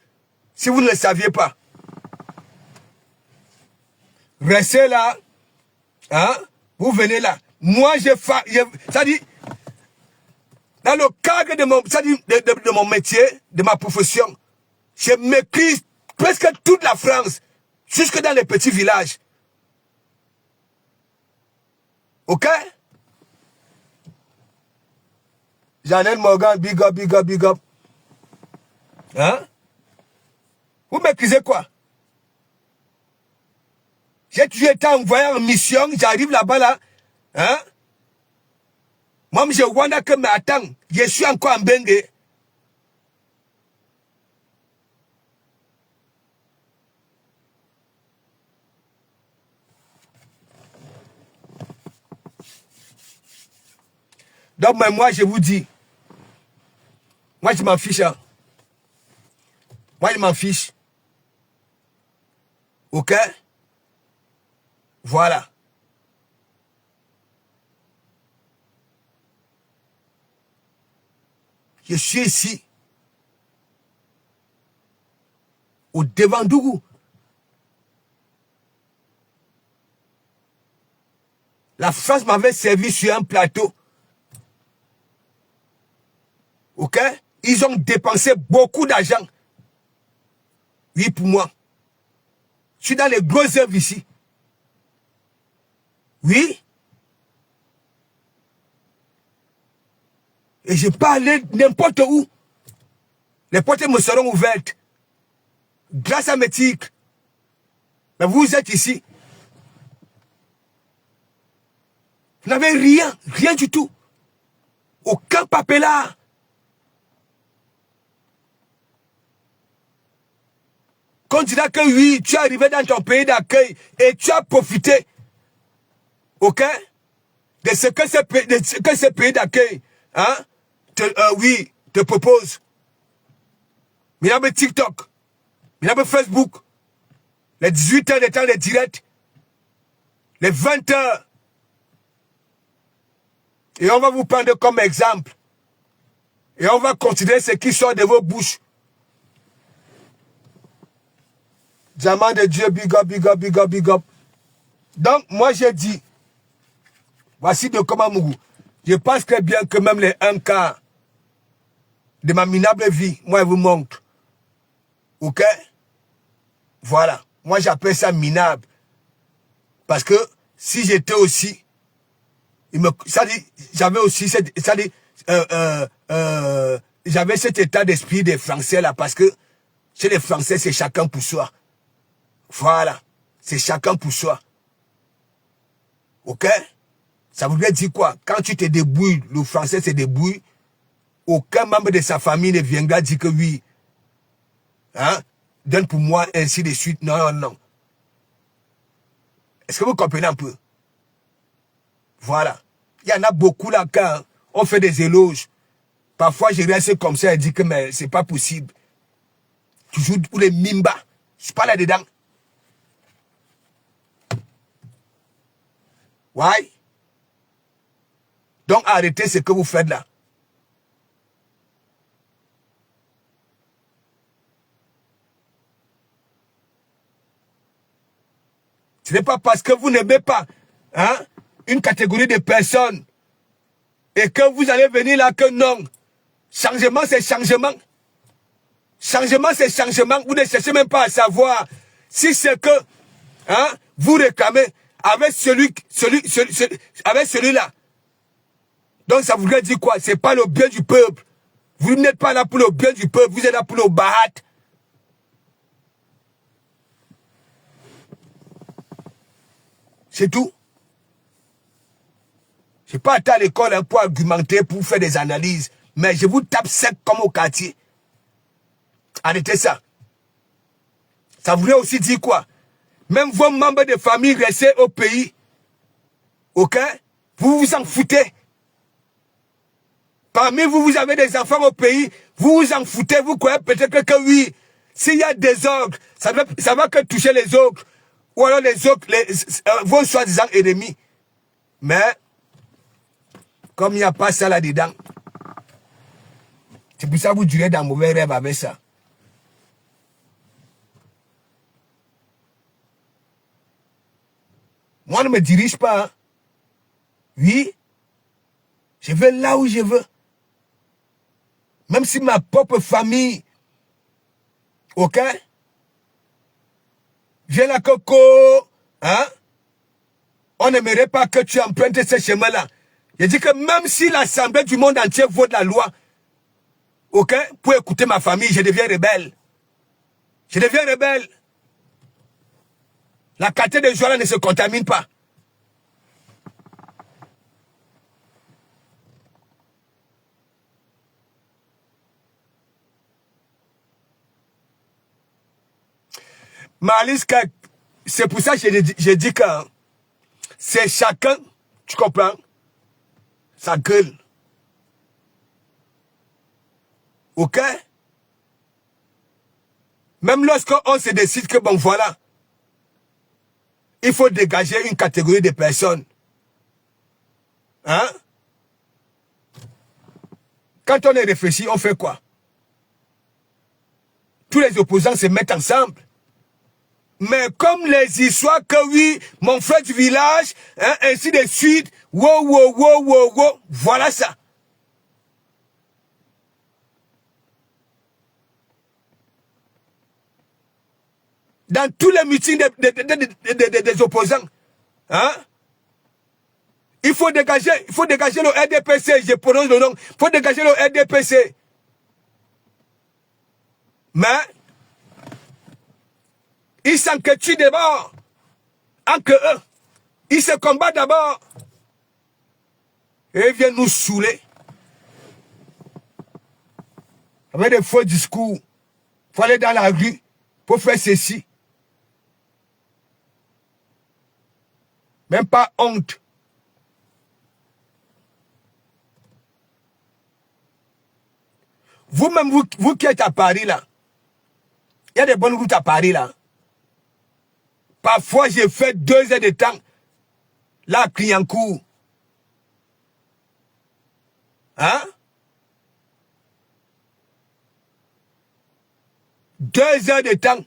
Si vous ne le saviez pas. Restez là. Hein? Vous venez là. Moi, ça dit, dans le cadre de mon métier, de ma profession, Je maîtrise presque toute la France, jusque dans les petits villages. Ok? Janelle Morgan, big up, big up, big up. Hein? Vous maîtrisez quoi? J'ai toujours été envoyé en mission, j'arrive là-bas là. Hein? Moi, je vois que, mais attends, je suis encore en Bengue. Donc, mais moi, je vous dis, moi, je m'en fiche. Hein. Moi, je m'en fiche. Ok? Voilà. Je suis ici, au devant d'Ougou. La France m'avait servi sur un plateau. Ok? Ils ont dépensé beaucoup d'argent. Oui, pour moi. Je suis dans les grosses œuvres ici. Oui. Et je peux aller n'importe où. Les portes me seront ouvertes. Grâce à mes tics. Mais vous êtes ici. Vous n'avez rien. Rien du tout. Aucun papier là. Quand tu dis que oui, tu es arrivé dans ton pays d'accueil et tu as profité, ok, de ce que ce pays d'accueil, hein, oui, te propose. Il y a TikTok, il y a Facebook, les 18 heures de temps de direct, les 20 heures. Et on va vous prendre comme exemple. Et on va considérer ce qui sort de vos bouches. Diamant de Dieu, big up, big up, big up, big up. Donc, moi, j'ai dit, voici de comment Mougou. Je pense très bien que même les 1 quart de ma minable vie, moi, je vous montre. Ok? Voilà. Moi, j'appelle ça minable. Parce que si j'étais aussi, j'avais aussi j'avais cet état d'esprit des Français là, parce que chez les Français, c'est chacun pour soi. Voilà. C'est chacun pour soi. Ok? Ça voudrait dire quoi? Quand tu te débrouilles, le Français se débrouille, aucun membre de sa famille ne viendra dire que oui. Hein? Donne pour moi, ainsi de suite. Non, non, non. Est-ce que vous comprenez un peu? Voilà. Il y en a beaucoup là quand on fait des éloges. Parfois, je reste comme ça et dis que mais c'est pas possible. Toujours pour les mimba. Je suis pas là-dedans. Ouais. Donc, arrêtez ce que vous faites là. Ce n'est pas parce que vous n'aimez pas hein, une catégorie de personnes et que vous allez venir là que non. Changement, c'est changement. Changement, c'est changement. Vous ne cherchez même pas à savoir si c'est que hein, vous réclamez avec celui-là. Donc ça voudrait dire quoi? C'est pas le bien du peuple. Vous n'êtes pas là pour le bien du peuple, vous êtes là pour le bahat. C'est tout. Je n'ai pas été à l'école hein, pour argumenter, pour faire des analyses. Mais je vous tape sec comme au quartier. Arrêtez ça. Ça voudrait aussi dire quoi? Même vos membres de famille restés au pays, ok? Vous vous en foutez. Parmi vous, vous avez des enfants au pays, vous vous en foutez, vous croyez peut-être que oui. S'il y a des ogres, ça va que toucher les ogres. Ou alors les ogres, vos soi-disant ennemis. Mais, comme il n'y a pas ça là-dedans, c'est pour ça que vous durez dans mauvais rêve avec ça. Moi, ne me dirige pas. Hein. Oui, je vais là où je veux. Même si ma propre famille Ok? Viens là, Coco. Hein? On n'aimerait pas que tu empruntes ce chemin-là. Je dis que même si l'Assemblée du monde entier vote la loi, ok, pour écouter ma famille, je deviens rebelle. Je deviens rebelle. La qualité de joie ne se contamine pas. Malice, c'est pour ça que je dis que c'est chacun, tu comprends, sa gueule. Ok? Même lorsqu'on se décide que, bon, voilà, il faut dégager une catégorie de personnes. Hein? Quand on est réfléchi, on fait quoi? Tous les opposants se mettent ensemble. Mais comme les histoires que oui, mon frère du village, hein, ainsi de suite, wow, voilà ça. Dans tous les meetings des opposants, hein, il faut dégager le RDPC, je prononce le nom, il faut dégager le RDPC. Mais, ils s'enquêtent d'abord, entre eux. Ils se combattent d'abord. Et ils viennent nous saouler. Avec des faux discours. Il faut aller dans la rue pour faire ceci. Même pas honte. Vous-même, vous qui êtes à Paris là, il y a des bonnes routes à Paris là. Parfois, j'ai fait 2 heures de temps là à Clignancourt. Hein? 2 heures de temps.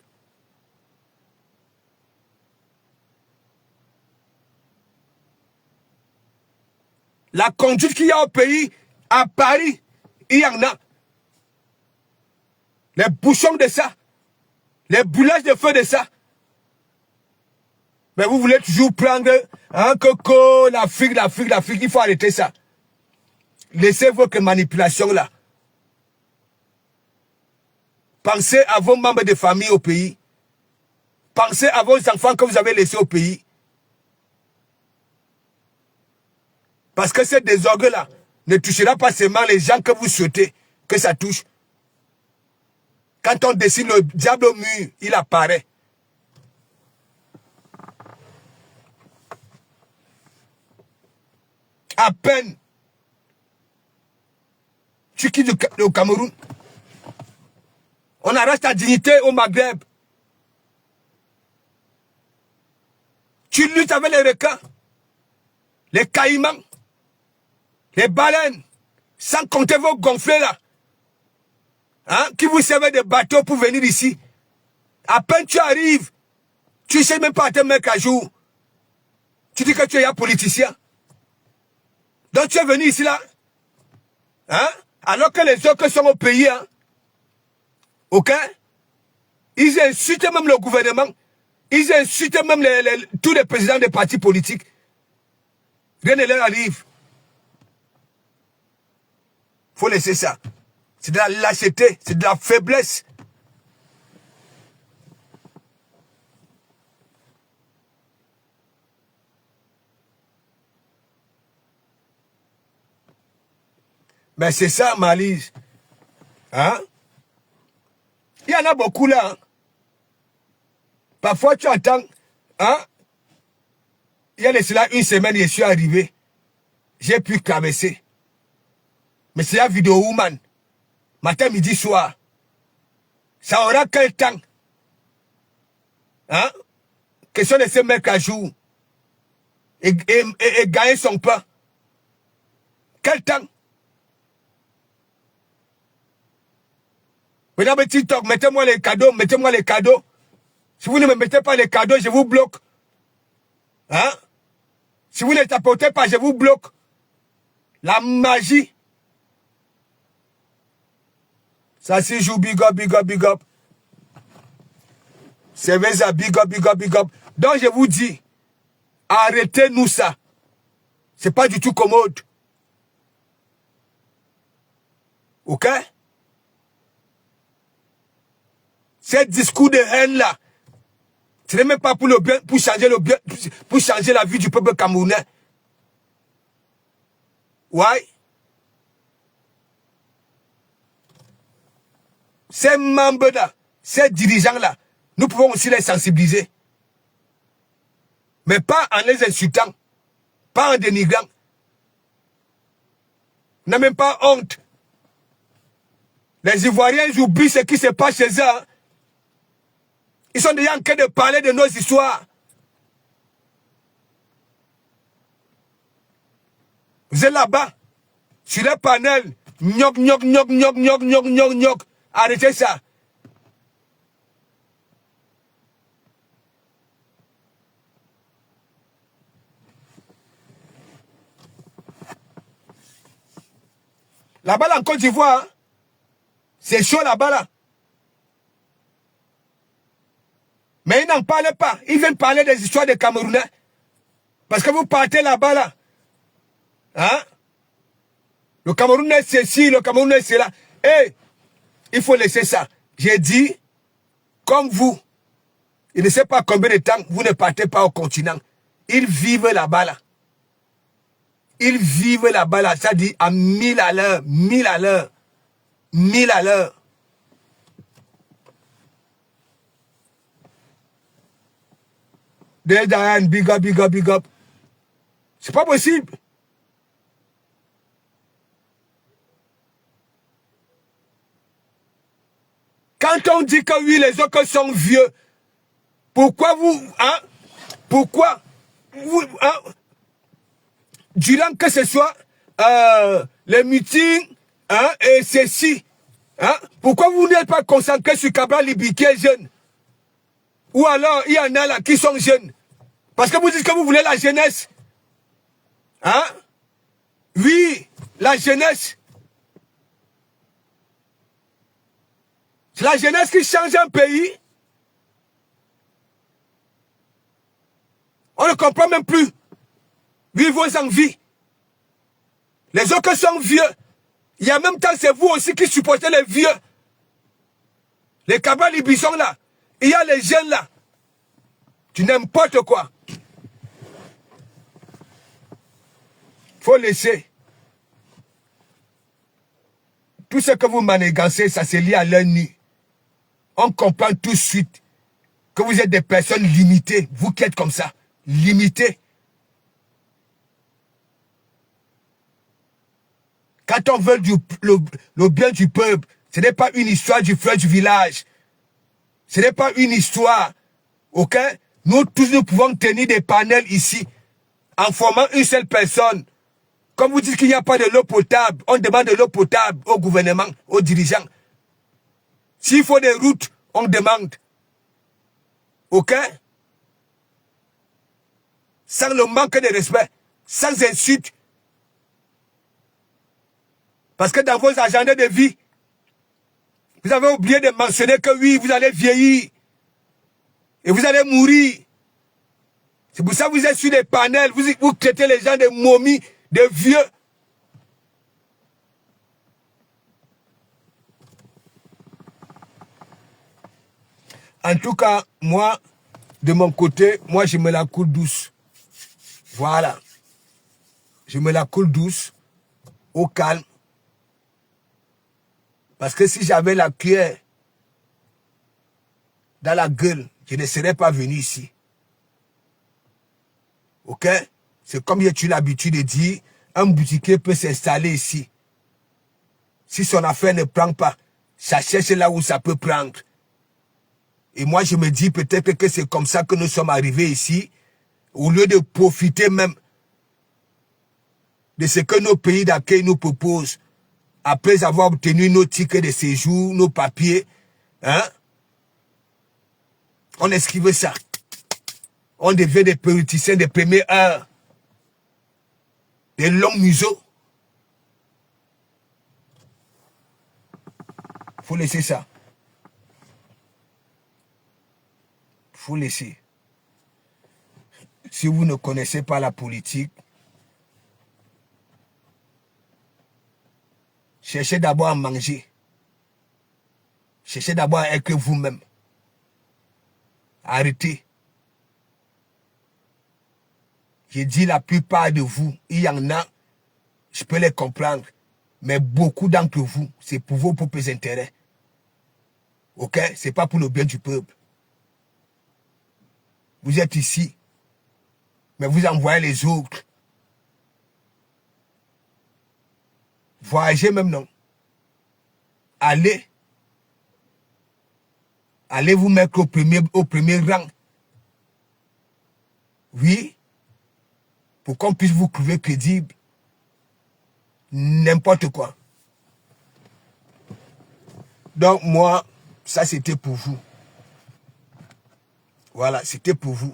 La conduite qu'il y a au pays, à Paris, il y en a. Les bouchons de ça. Les boulages de feu de ça. Mais vous voulez toujours prendre un coco, l'Afrique. Il faut arrêter ça. Laissez votre manipulation là. Pensez à vos membres de famille au pays. Pensez à vos enfants que vous avez laissés au pays. Parce que ce désordre-là ne touchera pas seulement les gens que vous souhaitez que ça touche. Quand on décide le diable au mur, il apparaît. À peine, tu quittes le Cameroun. On arrache ta dignité au Maghreb. Tu luttes avec les requins, les caïmans, les baleines, sans compter vos gonflés là. Hein, qui vous servent de bateaux pour venir ici. À peine tu arrives, tu ne sais même pas à te mettre à jour. Tu dis que tu es un politicien. Donc tu es venu ici là. Hein, alors que les autres sont au pays. Hein, ok? Ils insultent même le gouvernement. Ils insultent même tous les présidents des partis politiques. Rien ne leur arrive. Il faut laisser ça. C'est de la lâcheté, c'est de la faiblesse. Mais c'est ça, Malise. Hein? Il y en a beaucoup là. Hein? Parfois, tu attends. Hein? Il y a de cela une semaine, je suis arrivé. J'ai pu traverser. Mais c'est la vidéo woman. Matin, midi, soir. Ça aura quel temps? Hein? Question de se mettre à jour. Et gagner son pain. Quel temps? Maintenant, petit TikTok, mettez-moi les cadeaux, mettez-moi les cadeaux. Si vous ne me mettez pas les cadeaux, je vous bloque. Hein? Si vous ne t'apportez pas, je vous bloque. La magie. Ça se joue big up, big up, big up. Cerveza, big up, big up, big up. Donc je vous dis, arrêtez-nous ça. C'est pas du tout commode. Ok? Ces discours de haine là, ce n'est même pas pour le bien, pour changer le bien, pour changer la vie du peuple camerounais. Ouais. Ces membres là, ces dirigeants là, nous pouvons aussi les sensibiliser. Mais pas en les insultant, pas en dénigrant. N'a même pas honte. Les Ivoiriens ils oublient ce qui se passe chez eux. Hein. Ils sont déjà en train de parler de nos histoires. Vous êtes là-bas, sur les panels, gnoc, gnoc, gnoc, gnoc, gnoc, gnoc, gnoc, gnoc. Arrêtez ça. Là-bas, là, en Côte d'Ivoire, hein, c'est chaud là-bas, là. Mais ils n'en parlent pas. Ils viennent parler des histoires des Camerounais. Parce que vous partez là-bas, là. Hein? Le Cameroun est ceci, le Cameroun est cela. Et il faut laisser ça. J'ai dit, comme vous, il ne sait pas combien de temps vous ne partez pas au continent. Ils vivent là-bas, là. Ils vivent là-bas, là. Ça dit à 1000 à l'heure, 1000 à l'heure, 1000 à l'heure. Diane, big up, big up, big up. C'est pas possible. Quand on dit que oui, les autres sont vieux, pourquoi vous, hein, pourquoi vous, hein, durant que ce soit les meetings, hein, et ceci, hein, pourquoi vous n'êtes pas concentré sur Cabral Libi qui est jeune? Ou alors, il y en a là qui sont jeunes. Parce que vous dites que vous voulez la jeunesse. Hein? Oui, la jeunesse. C'est la jeunesse qui change un pays. On ne comprend même plus. Vivons en vie. Les autres sont vieux. Il y a même temps, c'est vous aussi qui supportez les vieux. Les Cabral Libi sont là. Il y a les jeunes là. Tu n'importe quoi. Faut laisser. Tout ce que vous manigancez, ça se lie à l'œil nu. On comprend tout de suite que vous êtes des personnes limitées. Vous qui êtes comme ça. Limitées. Quand on veut le bien du peuple, ce n'est pas une histoire du frère du village. Ce n'est pas une histoire. Ok? Nous tous, nous pouvons tenir des panels ici, en formant une seule personne. Comme vous dites qu'il n'y a pas de l'eau potable, on demande de l'eau potable au gouvernement, aux dirigeants. S'il faut des routes, on demande. Ok? Sans le manque de respect, sans insulte. Parce que dans vos agendas de vie, vous avez oublié de mentionner que oui, vous allez vieillir. Et vous allez mourir. C'est pour ça que vous êtes sur des panels, vous traitez les gens de momies, de vieux. En tout cas, moi, de mon côté, moi je me la coule douce. Voilà. Je me la coule douce, au calme. Parce que si j'avais la cuillère dans la gueule, je ne serais pas venu ici. Ok? C'est comme j'ai eu l'habitude de dire, un boutiquier peut s'installer ici. Si son affaire ne prend pas, ça cherche là où ça peut prendre. Et moi, je me dis peut-être que c'est comme ça que nous sommes arrivés ici, au lieu de profiter même de ce que nos pays d'accueil nous proposent, après avoir obtenu nos tickets de séjour, nos papiers, hein? On esquive ça. On devient des politiciens de première heure. Des longs museaux. Faut laisser ça. faut laisser. Si vous ne connaissez pas la politique, cherchez d'abord à manger. Cherchez d'abord à être vous-même. Arrêtez. J'ai dit la plupart de vous, il y en a, je peux les comprendre, mais beaucoup d'entre vous, c'est pour vos propres intérêts. Ok? C'est pas pour le bien du peuple. Vous êtes ici, mais vous envoyez les autres. Voyagez même, non? Allez. Allez vous mettre au premier rang. Oui. Pour qu'on puisse vous trouver crédible. N'importe quoi. Donc moi, ça c'était pour vous. Voilà, c'était pour vous.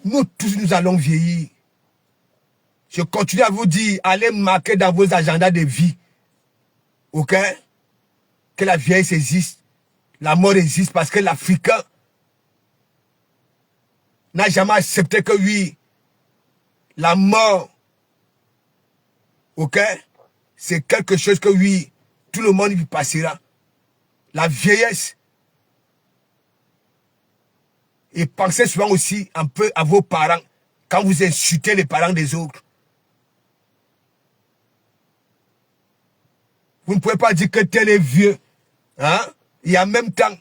Nous tous, nous allons vieillir. Je continue à vous dire, allez marquer dans vos agendas de vie. Ok? Que la vieillesse existe. La mort existe parce que l'Africain n'a jamais accepté que oui, la mort, ok? C'est quelque chose que oui, tout le monde y passera. La vieillesse. Et pensez souvent aussi un peu à vos parents quand vous insultez les parents des autres. Vous ne pouvez pas dire que tel est vieux. Hein? Et en même temps,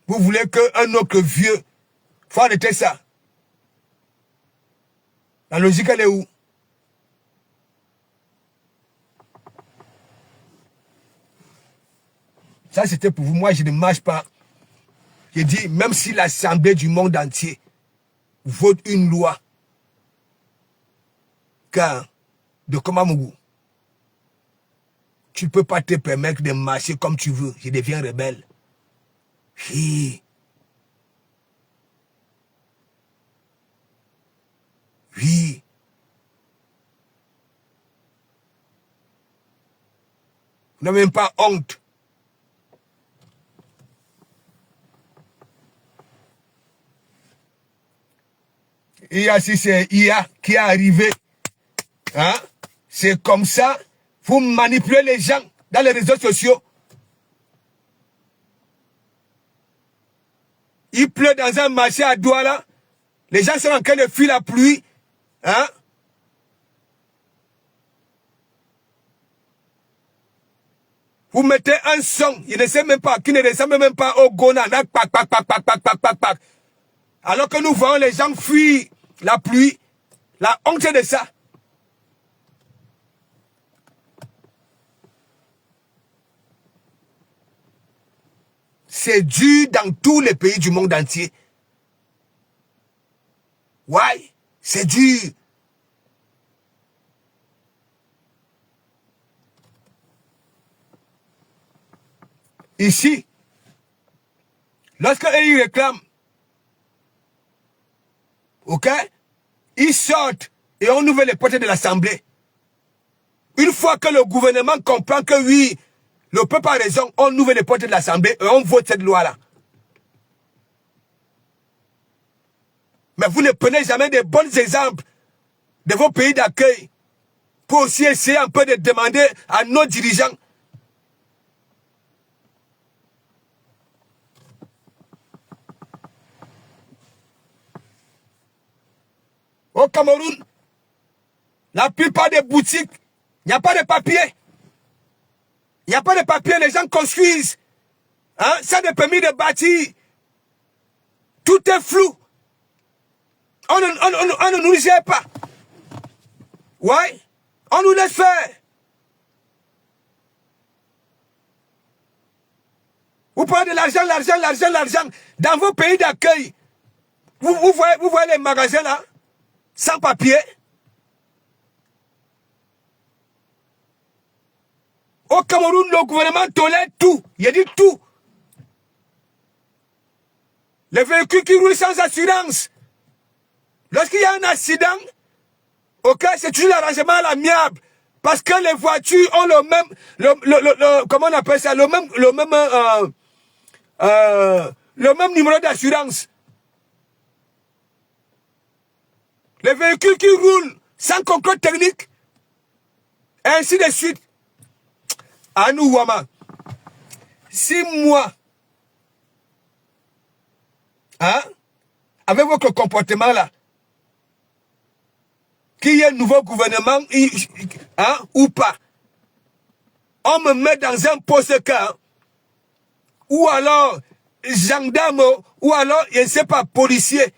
vous voulez qu'un autre vieux. Faut arrêter ça. La logique, elle est où? Ça, c'était pour vous. Moi, je ne marche pas. J'ai dit, même si l'Assemblée du monde entier vote une loi de Komamougou, tu ne peux pas te permettre de marcher comme tu veux. Je deviens rebelle. Oui. Oui. Vous n'avez même pas honte. Il y a si c'est IA qui est arrivé. Hein? C'est comme ça. Vous manipulez les gens dans les réseaux sociaux. Il pleut dans un marché à Douala. Les gens sont en train de fuir la pluie. Hein? Vous mettez un son, il ne sait même pas, qui ne ressemble même pas au Gona. Alors que nous voyons les gens fuir la pluie. La honte de ça. C'est dur dans tous les pays du monde entier. Ouais, c'est dur. Ici, lorsque ils réclament, ok, ils sortent et on ouvre les portes de l'Assemblée. Une fois que le gouvernement comprend que oui, le peuple a raison, on ouvre les portes de l'Assemblée et on vote cette loi-là. Mais vous ne prenez jamais de bons exemples de vos pays d'accueil pour aussi essayer un peu de demander à nos dirigeants. Au Cameroun, la plupart des boutiques, il n'y a pas de papier. Il n'y a pas de papier, les gens construisent. Hein? Ça de permis de bâtir. Tout est flou. On ne nous gère pas. Ouais, on nous laisse faire. Vous prenez de l'argent, l'argent. Dans vos pays d'accueil, vous voyez les magasins là, sans papier. Au Cameroun, le gouvernement tolère tout. Il a dit tout. Les véhicules qui roulent sans assurance. Lorsqu'il y a un accident, ok, c'est toujours l'arrangement à l'amiable. Parce que les voitures ont le même, comment on appelle ça, le même numéro d'assurance. Les véhicules qui roulent sans contrôle technique, et ainsi de suite. À nous, Wama, si moi, hein, avec votre comportement là, qu'il y ait un nouveau gouvernement, hein, ou pas, on me met dans un poste cas, ou alors gendarme, ou alors, je ne sais pas, policier.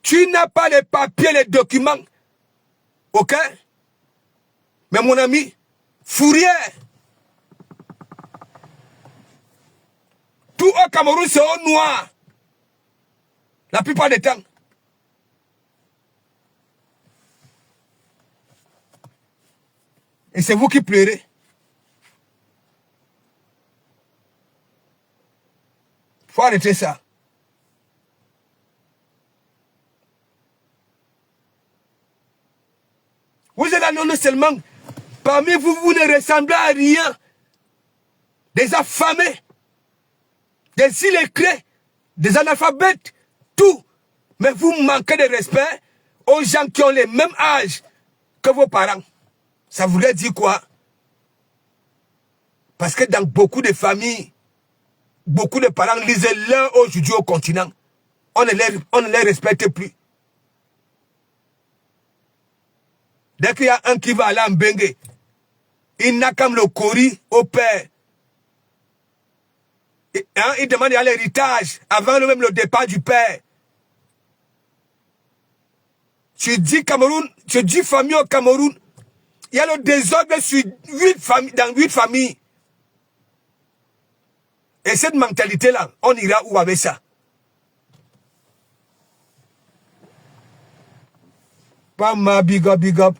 Tu n'as pas les papiers, les documents. Ok? Mais mon ami, Fourier, tout au Cameroun, c'est au noir. La plupart des temps. Et c'est vous qui pleurez. Il faut arrêter ça. Vous êtes là non seulement, parmi vous, vous ne ressemblez à rien. Des affamés, des illettrés, des analphabètes, tout. Mais vous manquez de respect aux gens qui ont le même âge que vos parents. Ça voudrait dire quoi? Parce que dans beaucoup de familles, beaucoup de parents lisaient l'heure aujourd'hui au continent. On ne les respecte plus. Dès qu'il y a un qui va aller en Bengue, il n'a comme le cori au père. Hein, il demande à l'héritage avant même le départ du père. Tu dis Cameroun, tu dis famille au Cameroun. Il y a le désordre sur 8 familles, dans 8 familles. Et cette mentalité-là, on ira où avec ça? Pas ma big up, big up.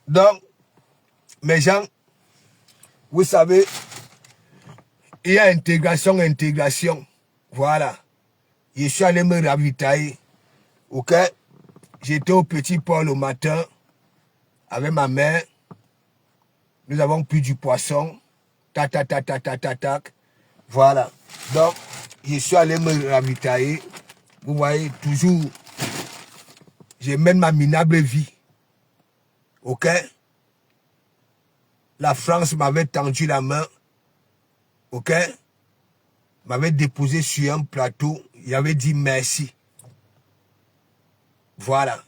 Donc, mes gens, vous savez, il y a intégration. Voilà. Je suis allé me ravitailler. Ok? J'étais au Petit Paul au matin avec ma mère. Nous avons pris du poisson. Tac. Voilà. Donc, je suis allé me ravitailler. Vous voyez, toujours, je mène ma minable vie. Ok? La France m'avait tendu la main. Ok? M'avait déposé sur un plateau. Il avait dit merci. Voilà.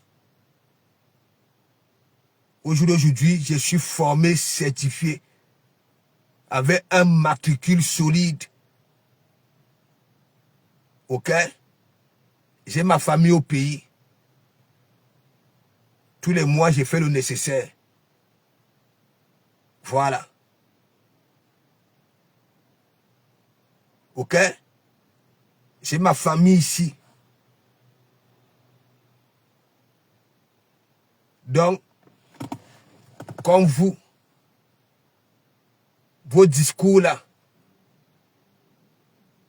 Au jour d'aujourd'hui, je suis formé, certifié, avec un matricule solide. Ok? J'ai ma famille au pays. Tous les mois, j'ai fait le nécessaire. Voilà. Ok? J'ai ma famille ici. Donc, comme vous, vos discours là,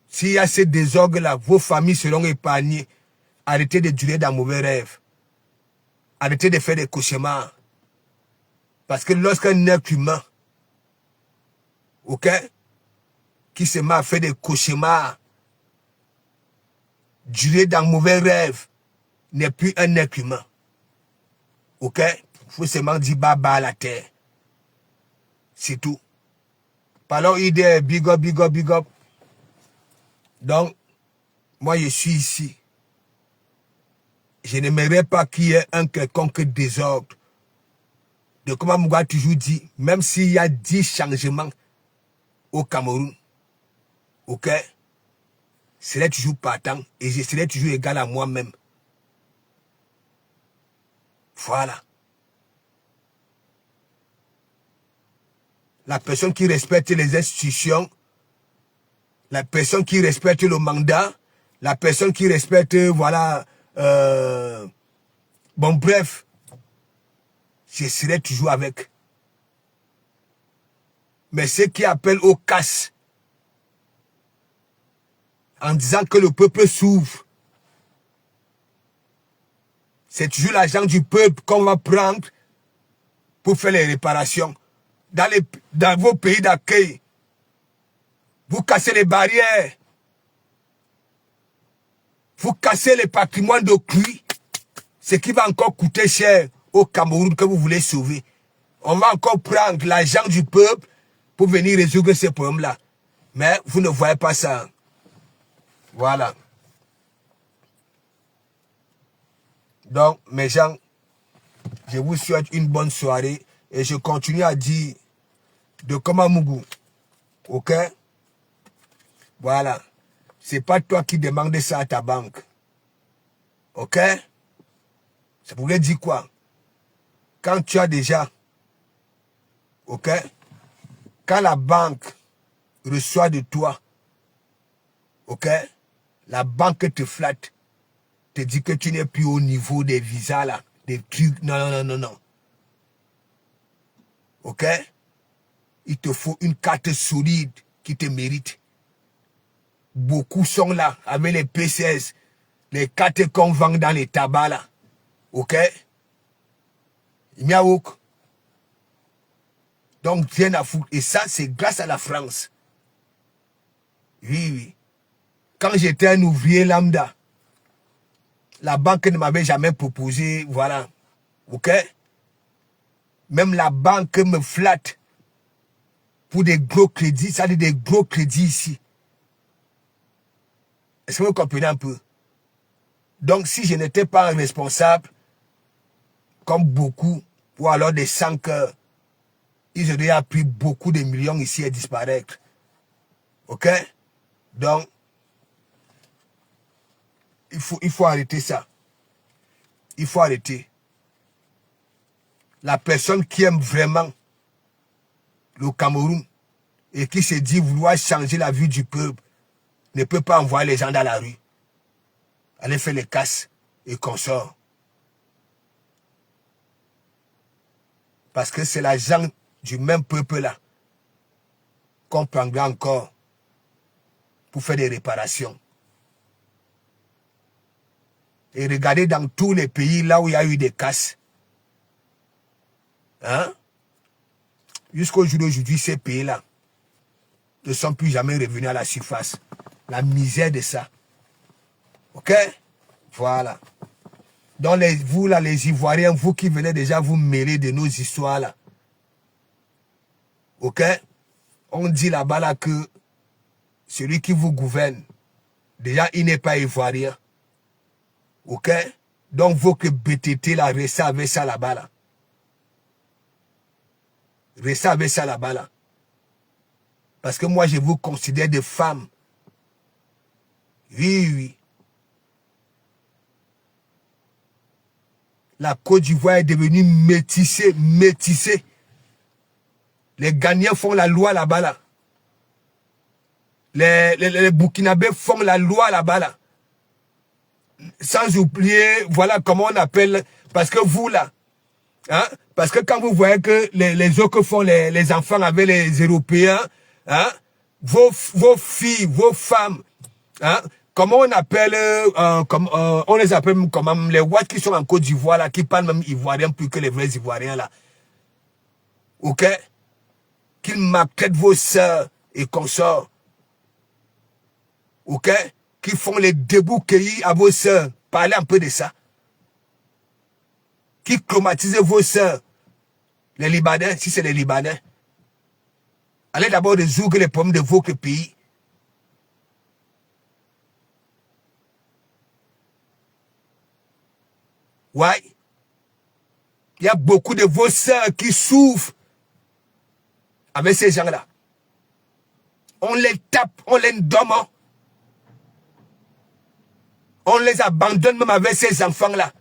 s'il y a ces désordres là, vos familles seront épargnées. Arrêtez de durer dans mauvais rêves. Arrêtez de faire des cauchemars. Parce que lorsqu'un être humain, ok, qui se met à faire des cauchemars, durer dans mauvais rêves, n'est plus un être humain. Ok? Il faut seulement dire baba à la terre. C'est tout. Parlons idée, big up. Donc, moi je suis ici. Je n'aimerais pas qu'il y ait un quelconque désordre. De comment Mouga toujours dit, même s'il y a 10 changements au Cameroun, ok, je serai toujours partant et je serai toujours égal à moi-même. Voilà. La personne qui respecte les institutions, la personne qui respecte le mandat, la personne qui respecte, voilà, bon bref, je serai toujours avec. Mais ceux qui appellent au casse, en disant que le peuple souffre. C'est toujours l'argent du peuple qu'on va prendre pour faire les réparations. Dans vos pays d'accueil, vous cassez les barrières. Vous cassez les patrimoines d'autrui. Ce qui va encore coûter cher au Cameroun que vous voulez sauver. On va encore prendre l'argent du peuple pour venir résoudre ces problèmes-là. Mais vous ne voyez pas ça. Voilà. Donc, mes gens, je vous souhaite une bonne soirée et je continue à dire de Komamougou. Ok? Voilà. C'est pas toi qui demandes ça à ta banque. Ok? Ça voulait dire quoi? Quand tu as déjà, ok? Quand la banque reçoit de toi, ok? La banque te flatte, te dit que tu n'es plus au niveau des visas là, des trucs. Non, non, non, non, non. Ok? Il te faut une carte solide qui te mérite. Beaucoup sont là avec les PCS, les cartes qu'on vend dans les tabacs là. Ok? Miaouk. Donc, viens à foutre. Et ça, c'est grâce à la France. Oui, oui. Quand j'étais un ouvrier lambda, la banque ne m'avait jamais proposé, voilà. Ok? Même la banque me flatte pour des gros crédits. Ça dit des gros crédits ici. Est-ce que vous comprenez un peu? Donc, si je n'étais pas un responsable, comme beaucoup, ou alors des 100 heures, ils auraient appris beaucoup de millions ici à disparaître. Ok? Donc, il faut arrêter ça. Il faut arrêter. La personne qui aime vraiment le Cameroun et qui se dit vouloir changer la vie du peuple ne peut pas envoyer les gens dans la rue. Aller faire les casses et consorts. Parce que c'est l'argent du même peuple là qu'on prendra encore pour faire des réparations. Et regardez dans tous les pays là où il y a eu des casses. Hein? Jusqu'au jour d'aujourd'hui, ces pays-là ne sont plus jamais revenus à la surface. La misère de ça. Ok? Voilà. Donc vous là, les Ivoiriens, vous qui venez déjà vous mêler de nos histoires là. Ok? On dit là-bas là que celui qui vous gouverne, déjà il n'est pas Ivoirien. Ok? Donc vous que BTT là, restez avec ça là-bas là. Restez avec ça là-bas là. Parce que moi je vous considère des femmes. Oui, oui. La Côte d'Ivoire est devenue métissée, métissée. Les Ghanéens font la loi là-bas là. Les Burkinabés font la loi là-bas là. Sans oublier, voilà comment on appelle, parce que vous là, hein, parce que quand vous voyez que les autres font les enfants avec les Européens, hein, vos filles, vos femmes, hein, comment on appelle, on les appelle comment, les Ouatt qui sont en Côte d'Ivoire là, qui parlent même ivoirien plus que les vrais Ivoiriens là. Ok? Qu'ils maltraitent vos sœurs et consorts. Ok? Qui font les débouqueillis à vos sœurs. Parlez un peu de ça. Qui traumatisent vos sœurs. Les Libanais, si c'est les Libanais. Allez d'abord résoudre les problèmes de votre pays. Ouais. Il y a beaucoup de vos sœurs qui souffrent avec ces gens-là. On les tape, on les domme. On les abandonne même avec ces enfants-là.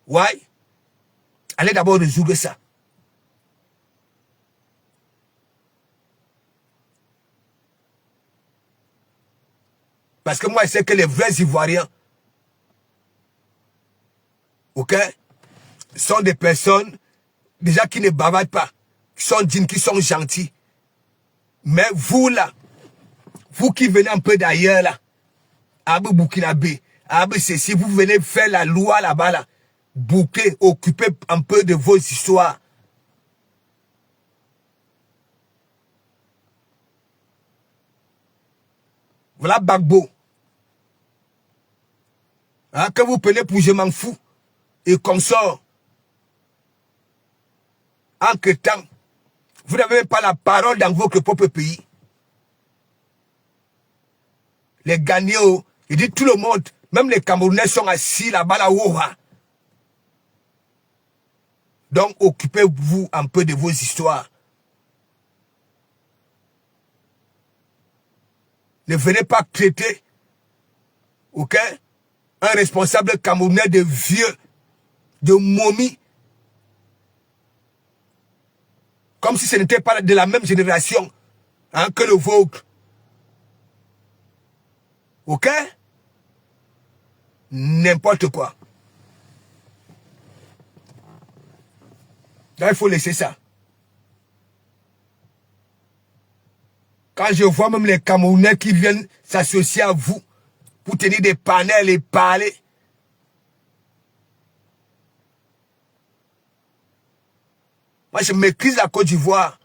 Ouais. Allez d'abord résoudre ça. Parce que moi, je sais que les vrais Ivoiriens, ok, sont des personnes déjà qui ne bavardent pas, qui sont dignes, qui sont gentils. Mais vous là, vous qui venez un peu d'ailleurs là, Abu Burkinabé, Abu ceci, vous venez faire la loi là-bas là, bouquer, occuper un peu de vos histoires. Voilà Bagbo. Hein, que vous prenez pour je m'en fous et consort. Entre temps, vous n'avez même pas la parole dans votre propre pays. Les gagnants, il dit tout le monde, même les Camerounais sont assis là-bas là-haut. Donc occupez-vous un peu de vos histoires. Ne venez pas traiter, ok, un responsable camerounais de vieux, de momie, comme si ce n'était pas de la même génération hein, que le vôtre. Ok? N'importe quoi. Là, il faut laisser ça. Quand je vois même les Camerounais qui viennent s'associer à vous pour tenir des panels et parler, moi, je maîtrise la Côte d'Ivoire.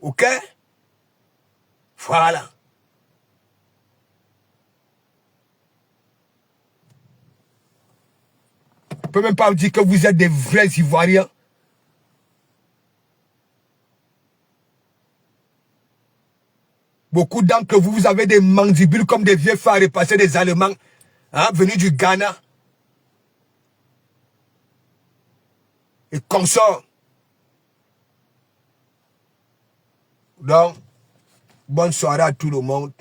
Ok? Voilà. Je ne peux même pas vous dire que vous êtes des vrais Ivoiriens. Beaucoup d'entre vous, vous avez des mandibules comme des vieux phares repassés des Allemands, hein, venus du Ghana. Et consorts. Donc, bonne soirée à tout le monde.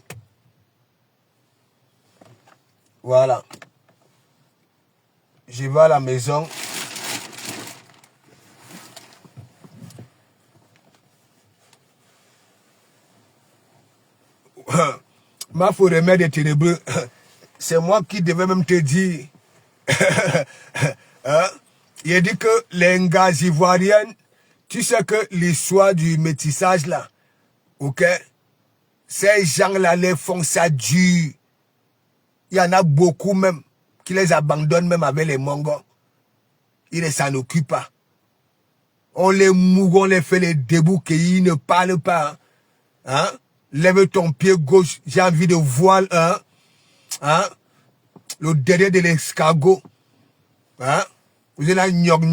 Voilà. Je vais à la maison. Ma faut remède est ténébreux. C'est moi qui devais même te dire. Hein? Il a dit que les gars ivoiriennes, tu sais que l'histoire du métissage là, ok? Ces gens-là les font ça dur. Il y en a beaucoup même qui les abandonnent même avec les Mongols. Ils ne s'en occupent pas. On les mouille, on les fait les débouquer, ils ne parlent pas. Hein? Lève ton pied gauche, j'ai envie de voir hein? Le derrière de l'escargot. Hein? Vous êtes là, gnog.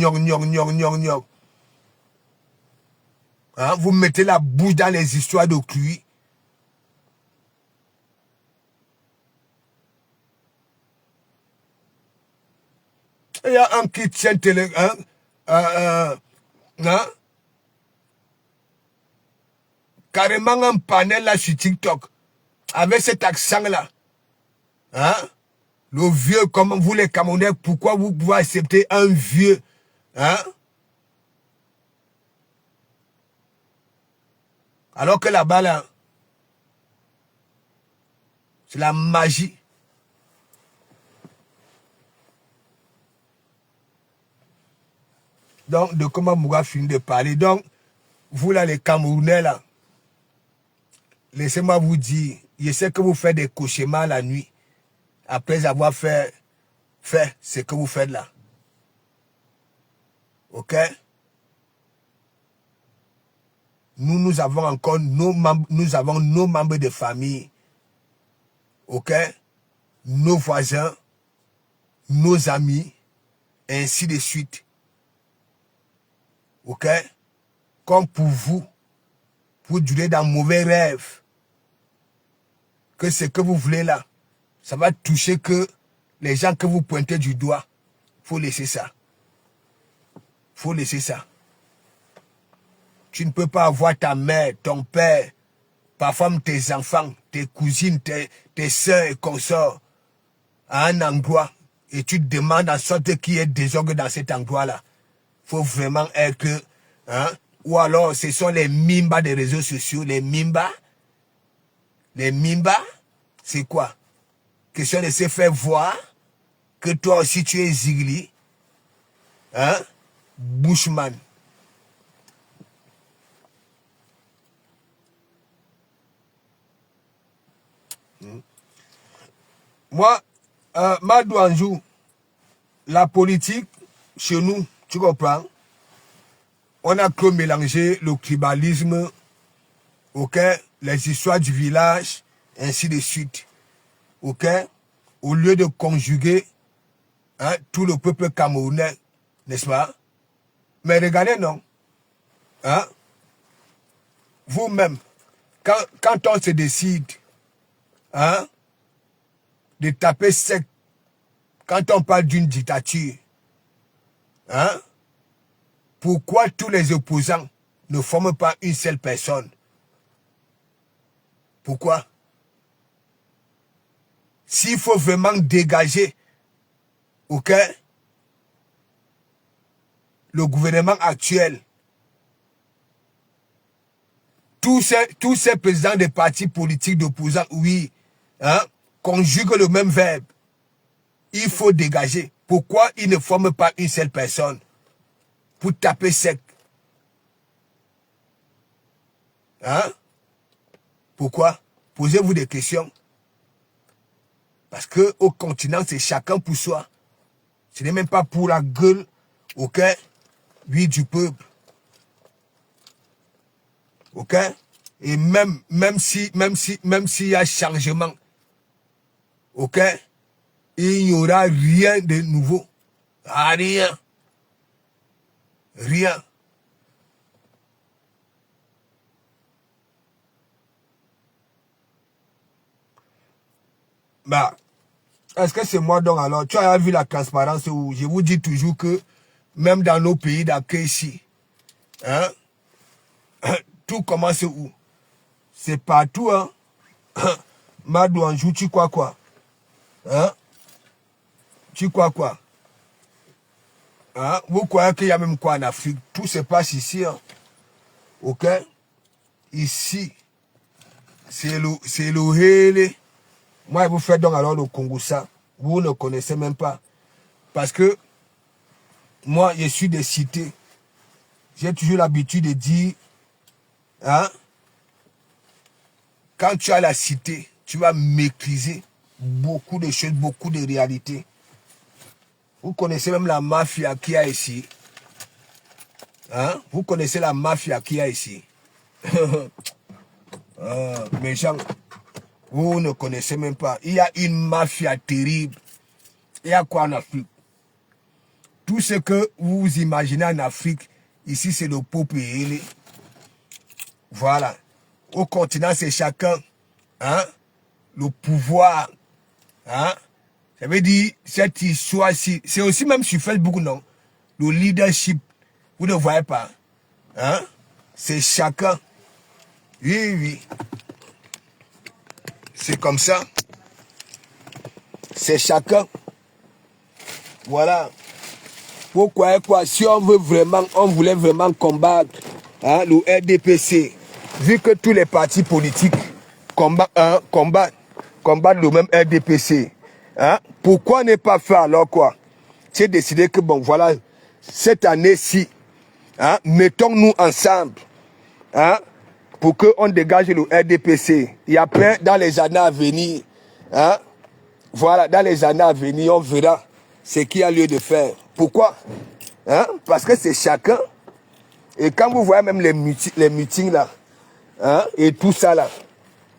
Hein? Vous mettez la bouche dans les histoires de cuit. Il y a un qui tient hein? Carrément un panel là sur TikTok. Avec cet accent là. Hein? Le vieux, comme vous les Camerounais, pourquoi vous pouvez accepter un vieux? Hein? Alors que là-bas là, c'est la magie. Donc, de comment Mouga finit de parler. Donc, vous là, les Camerounais là, laissez-moi vous dire, je sais que vous faites des cauchemars la nuit, après avoir fait ce que vous faites là. Ok? Nous avons encore nos membres, nous avons nos membres de famille. Ok? Nos voisins, nos amis, et ainsi de suite. Ok? Comme pour vous, pour durer dans mauvais rêves, que ce que vous voulez là, ça va toucher que les gens que vous pointez du doigt. Faut laisser ça. Faut laisser ça. Tu ne peux pas avoir ta mère, ton père, parfois tes enfants, tes cousines, tes soeurs et consorts à un endroit et tu te demandes en sorte qu'il y ait désordre dans cet endroit-là. Faut vraiment être, hein, ou alors ce sont les mimbas des réseaux sociaux, les mimbas. Les mimbas, c'est quoi? Question de se faire voir que toi aussi tu es Zigli, hein, Bushman. Moi, Madou Anjou, la politique, chez nous, tu comprends, on a que mélangé le tribalisme, ok, les histoires du village, ainsi de suite. Ok, au lieu de conjuguer hein, tout le peuple camerounais, n'est-ce pas? Mais regardez, non. Hein? Vous-même, quand on se décide hein, de taper sec, quand on parle d'une dictature, hein, pourquoi tous les opposants ne forment pas une seule personne? Pourquoi? S'il faut vraiment dégager, ok, le gouvernement actuel, tous ces présidents des partis politiques d'opposants, oui, hein, conjuguent le même verbe. Il faut dégager. Pourquoi ils ne forment pas une seule personne pour taper sec? Hein? Pourquoi? Posez-vous des questions. Parce que au continent, c'est chacun pour soi. Ce n'est même pas pour la gueule, ok, oui, du peuple. Ok? Et même s'il y a changement, ok, il n'y aura rien de nouveau. Rien. Rien. Bah, est-ce que c'est moi donc alors? Tu as vu la transparence où je vous dis toujours que même dans nos pays d'accueil ici, hein, tout commence où? C'est partout, hein. Madou Anjou, tu crois quoi? Hein? Tu crois quoi? Hein? Vous croyez qu'il y a même quoi en Afrique? Tout se passe ici, hein. Ok? Ici, c'est le Hélé. Moi, vous faites donc alors le Congo ça. Vous ne connaissez même pas. Parce que moi, je suis des cités. J'ai toujours l'habitude de dire, hein, quand tu as la cité, tu vas maîtriser beaucoup de choses, beaucoup de réalités. Vous connaissez même la mafia qu'il y a ici. Hein? Vous connaissez la mafia qu'il y a ici. Mais gens, vous ne connaissez même pas. Il y a une mafia terrible. Il y a quoi en Afrique? Tout ce que vous imaginez en Afrique, ici c'est le peuple. Voilà. Au continent, c'est chacun. Hein? Le pouvoir. Hein? Ça veut dire, cette histoire-ci, c'est aussi même sur Facebook, non? Le leadership. Vous ne voyez pas. Hein? C'est chacun. Oui, oui. C'est comme ça. C'est chacun. Voilà. Pourquoi quoi? Si on voulait vraiment combattre hein, le RDPC, vu que tous les partis politiques combattent le même RDPC, hein, pourquoi ne pas faire alors quoi? C'est décidé que bon voilà, cette année-ci, hein, mettons-nous ensemble, hein, pour qu'on dégage le RDPC. Et après, dans les années à venir, hein, voilà, dans les années à venir, on verra ce qu'il y a lieu de faire. Pourquoi? Hein? Parce que c'est chacun. Et quand vous voyez même les meetings là, hein, et tout ça là,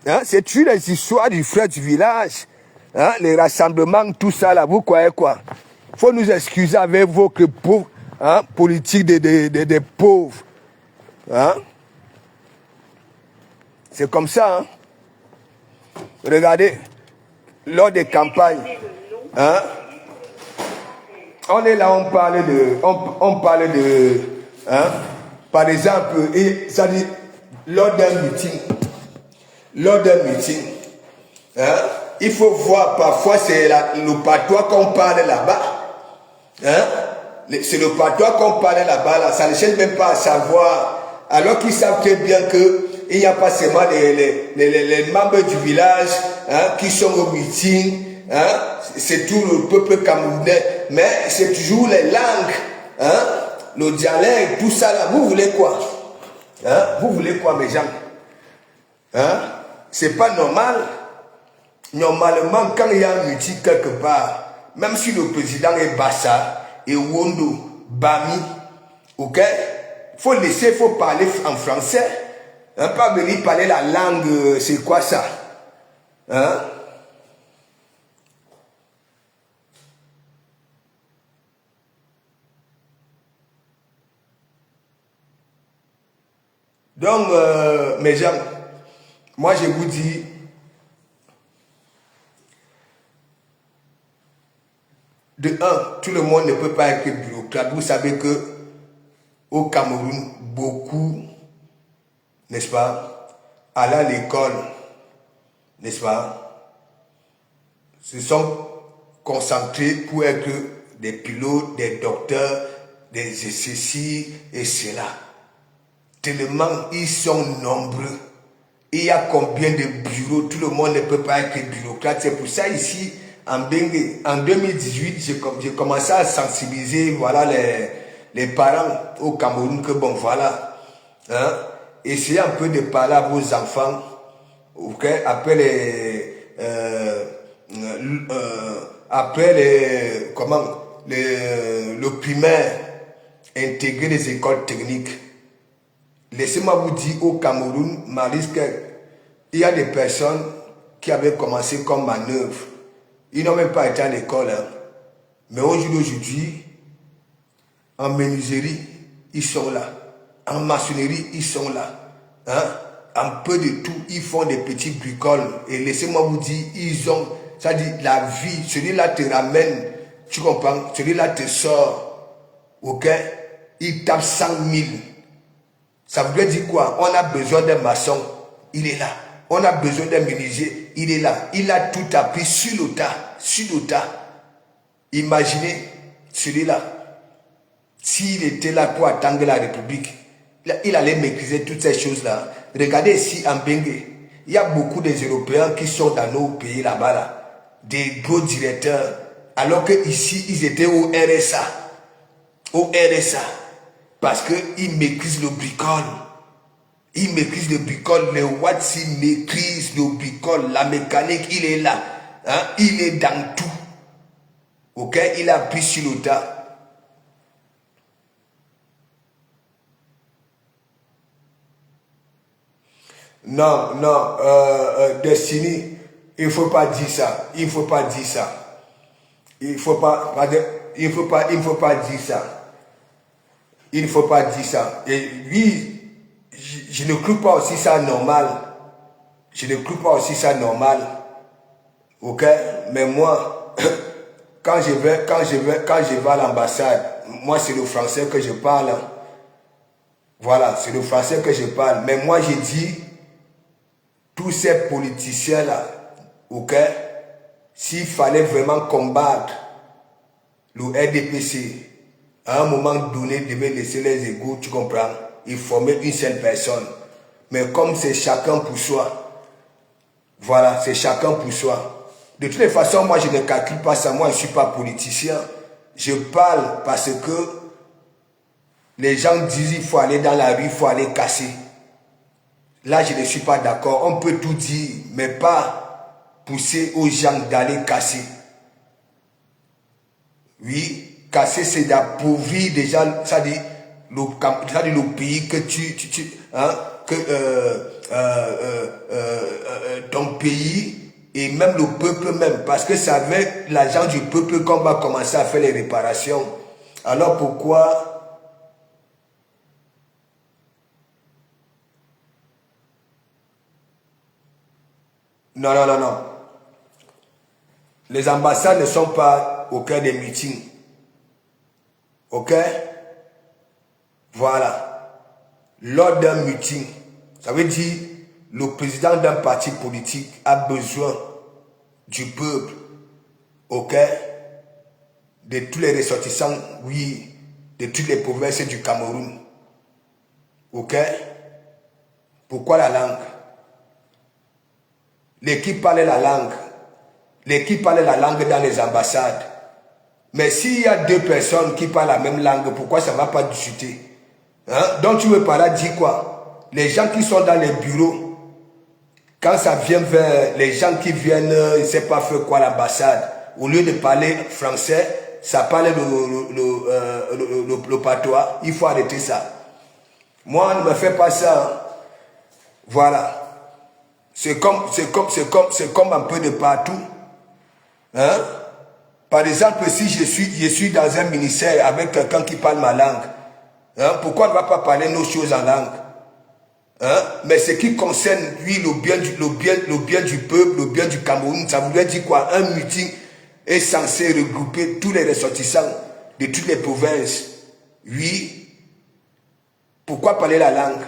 hein, c'est toujours les histoires du frère du village, hein, les rassemblements, tout ça là, vous croyez quoi? Faut nous excuser avec vos pauvres hein, politiques des pauvres. Hein? C'est comme ça. Hein? Regardez, lors des campagnes, hein, on est là, on parle de, hein, par exemple, et ça dit, lors d'un meeting, hein, il faut voir, parfois c'est le patois qu'on parle là-bas, hein, c'est le patois qu'on parle là-bas, là, ça ne cherche même pas à savoir, alors qu'ils savent très bien que il n'y a pas seulement les membres du village hein, qui sont au meeting, hein, c'est tout le peuple camerounais, mais c'est toujours les langues, hein, le dialecte, tout ça là. Vous voulez quoi? Hein? Vous voulez quoi, mes gens? Hein? C'est pas normal. Normalement, quand il y a un meeting quelque part, même si le président est Bassa et Wondo, Bami, ok, faut laisser, faut parler en français. Hein, pas venir parler la langue, c'est quoi ça? Hein? Donc, mes gens, moi je vous dis, de un, tout le monde ne peut pas être bureaucrate. Vous savez que au Cameroun, beaucoup, n'est-ce pas, allaient à l'école, n'est-ce pas, se sont concentrés pour être des pilotes, des docteurs, des ceci et cela. Tellement ils sont nombreux. Il y a combien de bureaux? Tout le monde ne peut pas être bureaucrate. C'est pour ça ici, en 2018, j'ai commencé à sensibiliser voilà, les parents au Cameroun que bon voilà. Hein, essayez un peu de parler à vos enfants. Ok, après le primaire, intégrer les écoles techniques. Laissez-moi vous dire, au Cameroun, il y a des personnes qui avaient commencé comme manœuvre. Ils n'ont même pas été à l'école. Hein. Mais aujourd'hui, en menuiserie, ils sont là. En maçonnerie, ils sont là. Hein? Un peu de tout, ils font des petits bricoles. Et laissez-moi vous dire, ils ont, ça dit, la vie, celui-là te ramène, tu comprends? Celui-là te sort. Ok? Il tape 100 000. Ça veut dire quoi? On a besoin d'un maçon, il est là. On a besoin d'un menuisier, il est là. Il a tout appris sur le tas, sur le tas. Imaginez celui-là. S'il était là pour attendre la République, il allait maîtriser toutes ces choses-là. Regardez ici en Bengue, il y a beaucoup des Européens qui sont dans nos pays là-bas, là, des gros directeurs, alors qu'ici, ils étaient au RSA. Au RSA. Parce qu'ils maîtrisent le bricole. Ils maîtrisent le bricole. Le Watsi maîtrise le bricole. La mécanique, il est là. Hein? Il est dans tout. Ok? Il a pris sur le tas. Non, non. Destiny, il ne faut pas dire ça. Il ne faut pas dire ça. Il ne faut pas dire ça. Il ne faut pas dire ça. Et oui, je ne trouve pas aussi ça normal. Je ne trouve pas aussi ça normal. Ok? Mais moi, quand je vais à l'ambassade, moi c'est le français que je parle. Voilà, c'est le français que je parle. Mais moi j'ai dit, tous ces politiciens-là, ok? S'il fallait vraiment combattre le RDPC, à un moment donné, devait laisser les égos, tu comprends, et former une seule personne. Mais comme c'est chacun pour soi, voilà, c'est chacun pour soi. De toutes les façons, moi, je ne calcule pas ça. Moi, je ne suis pas politicien. Je parle parce que les gens disent qu'il faut aller dans la rue, il faut aller casser. Là, je ne suis pas d'accord. On peut tout dire, mais pas pousser aux gens d'aller casser. Oui. Casser, c'est d'appauvrir déjà, ça dit, le pays que ton pays et même le peuple même. Parce que c'est avec l'argent du peuple qu'on va commencer à faire les réparations. Alors pourquoi non, non, non, non. Les ambassades ne sont pas au cœur des meetings. Ok? Voilà. Lors d'un meeting, ça veut dire le président d'un parti politique a besoin du peuple, ok? De tous les ressortissants, oui, de toutes les provinces du Cameroun. Ok? Pourquoi la langue? L'équipe parle la langue. L'équipe parle la langue dans les ambassades. Mais s'il y a deux personnes qui parlent la même langue, pourquoi ça ne va pas discuter? Hein? Donc tu veux par là dire quoi? Les gens qui sont dans les bureaux, quand ça vient vers les gens qui viennent, je ne sais pas faire quoi à l'ambassade, au lieu de parler français, ça parle le patois. Il faut arrêter ça. Moi, ne me fais pas ça. Hein. Voilà. C'est comme un peu de partout. Hein? Par exemple, si je suis dans un ministère avec quelqu'un qui parle ma langue, hein? Pourquoi on ne va pas parler nos choses en langue? Hein? Mais ce qui concerne, lui, le bien du peuple, le bien du Cameroun, ça voudrait dire quoi? Un meeting est censé regrouper tous les ressortissants de toutes les provinces. Oui. Pourquoi parler la langue?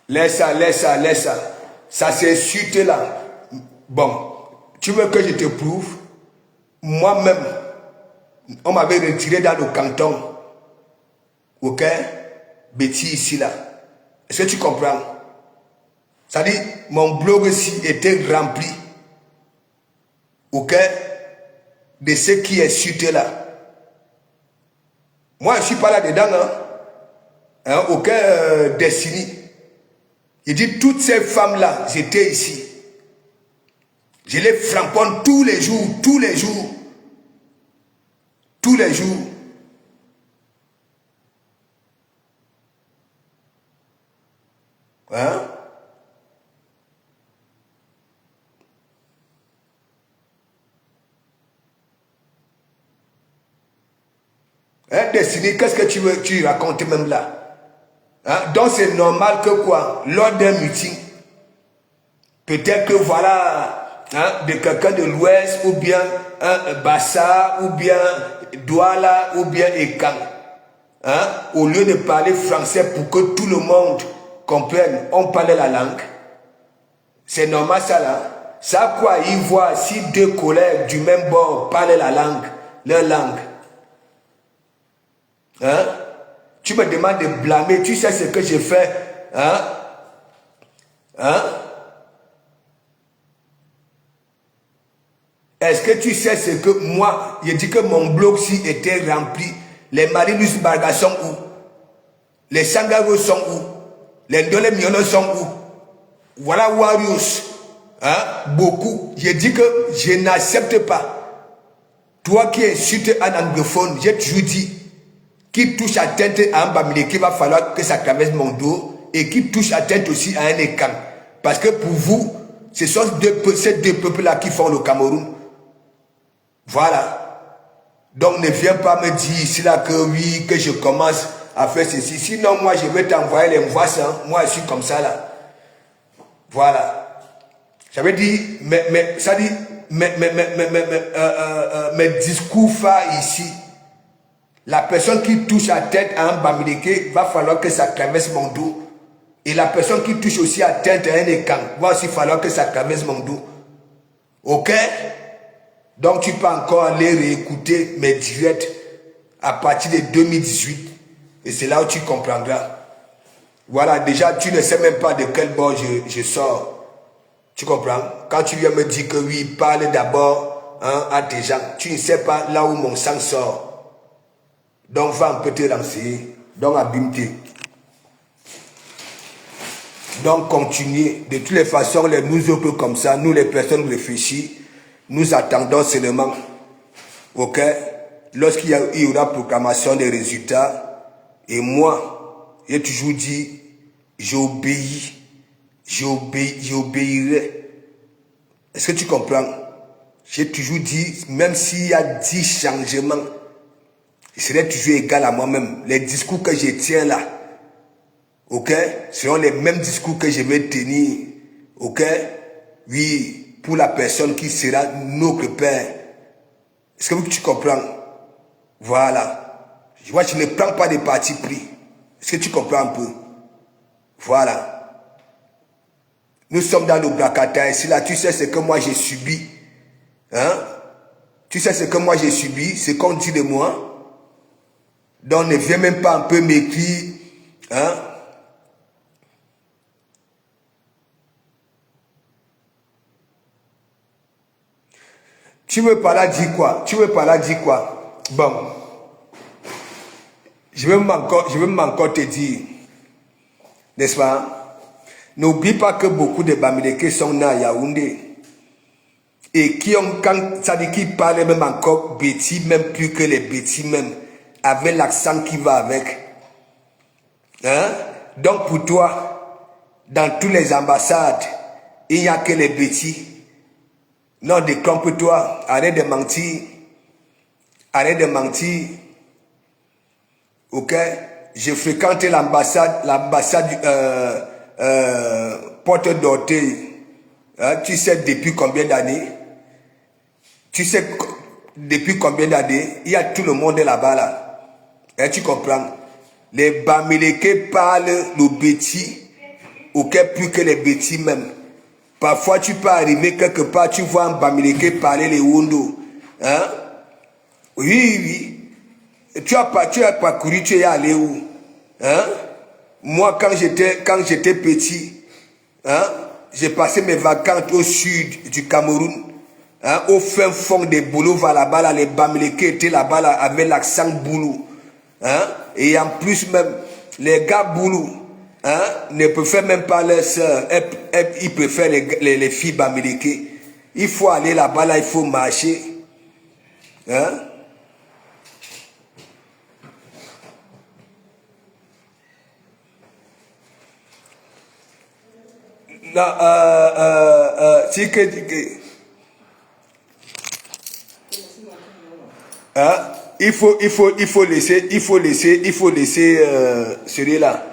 Laisse ça. Ça s'insulte là. Bon, tu veux que je te prouve? Moi-même, on m'avait retiré dans le canton. Ok? Betty ici là. Est-ce que tu comprends? C'est-à-dire, mon blog ici était rempli. Ok? De ce qui insulte là. Moi, je ne suis pas là-dedans. Hein? Aucun Destiny. Il dit, toutes ces femmes-là, j'étais ici. Je les framponne tous les jours. Hein? Hein, Destiny, qu'est-ce que tu racontes même là? Hein? Donc c'est normal que quoi? Lors d'un meeting, peut-être que voilà, hein, de quelqu'un de l'Ouest, ou bien un Bassa, ou bien Douala, ou bien Ekan. Hein? Au lieu de parler français pour que tout le monde comprenne, on parlait la langue. C'est normal ça là. Ça quoi, ils voient si deux collègues du même bord parlent la langue, leur langue. Hein? Tu me demandes de blâmer, tu sais ce que j'ai fait. Hein? Hein? Est-ce que tu sais ce que moi, j'ai dit que mon blog ci était rempli. Les Marilus Barga sont où? Les Sangaro sont où? Les Ndole Miono sont où? Voilà Warriors. Hein? Beaucoup. J'ai dit que je n'accepte pas. Toi qui insultes un anglophone, j'ai toujours dit, qui touche atteinte à un Bamileke, il va falloir que ça traverse mon dos, et qui touche atteinte aussi à un Ekan. Parce que pour vous, ce sont ces deux peuples-là qui font le Cameroun. Voilà. Donc ne viens pas me dire ici là que oui, que je commence à faire ceci. Sinon moi je vais t'envoyer les voix. Moi je suis comme ça là. Voilà. J'avais dit, ça dit, mes discours phares ici. La personne qui touche à tête à un Bamileke, va falloir que ça traverse mon dos. Et la personne qui touche aussi à tête à un Ekan, va aussi falloir que ça traverse mon dos. Ok? Donc tu peux encore aller réécouter mes directs à partir de 2018. Et c'est là où tu comprendras. Voilà, déjà tu ne sais même pas de quel bord je sors. Tu comprends? Quand tu viens me dire que oui, parle d'abord hein, à tes gens, tu ne sais pas là où mon sang sort. Donc va un peu te renseigner. Donc abîme-toi. Donc continuez. De toutes les façons, nous autres comme ça, nous les personnes réfléchies, nous attendons seulement. Ok? Lorsqu'il y aura proclamation des résultats, et moi, j'ai toujours dit, j'obéirai. Est-ce que tu comprends? J'ai toujours dit, même s'il y a 10 changements, je serai toujours égal à moi-même. Les discours que je tiens là, ok, seront les mêmes discours que je vais tenir, ok, oui, pour la personne qui sera notre Père. Est-ce que tu comprends? Voilà. Moi, je ne prends pas de parti pris. Est-ce que tu comprends un peu? Voilà. Nous sommes dans le Bracata ici, là, tu sais ce que moi j'ai subi. Hein? Tu sais ce que moi j'ai subi, ce qu'on dit de moi. Donc ne viens même pas un peu m'écrire. Hein? Tu veux par là dire quoi? Tu veux par là dire quoi? Bon. Je veux encore te dire, n'est-ce pas? N'oublie pas que beaucoup de Bamileke sont nés à Yaoundé. Et qui ont, ça dit qu'ils parlent même encore bêtis, même plus que les bêtis même, avec l'accent qui va avec. Hein? Donc pour toi, dans toutes les ambassades, il n'y a que les bêtis. Non, détrompe-toi, arrête de mentir. Arrête de mentir. Ok? J'ai fréquenté l'ambassade Porte d'Orteil. Hein? Tu sais depuis combien d'années? Tu sais depuis combien d'années? Il y a tout le monde là-bas là. Hein, tu comprends? Les Bamileke parlent le bêtis. Ok, plus que les bêtis même. Parfois tu peux arriver quelque part, tu vois un Bamileke parler les Wondo. Hein? Oui, oui. Tu as parcouru, tu es allé où? Hein? Moi, quand j'étais petit, hein, j'ai passé mes vacances au sud du Cameroun, hein, au fin fond des Boulous, là-bas, là, les Bamileke étaient là-bas là, avec l'accent Boulou. Hein? Et en plus même, les gars Boulou, hein, ne préfèrent même pas leurs sœurs, ils préfèrent les filles Bamileke. Il faut aller là-bas, là, il faut marcher. Hein? C'est que hein, il faut laisser celui-là.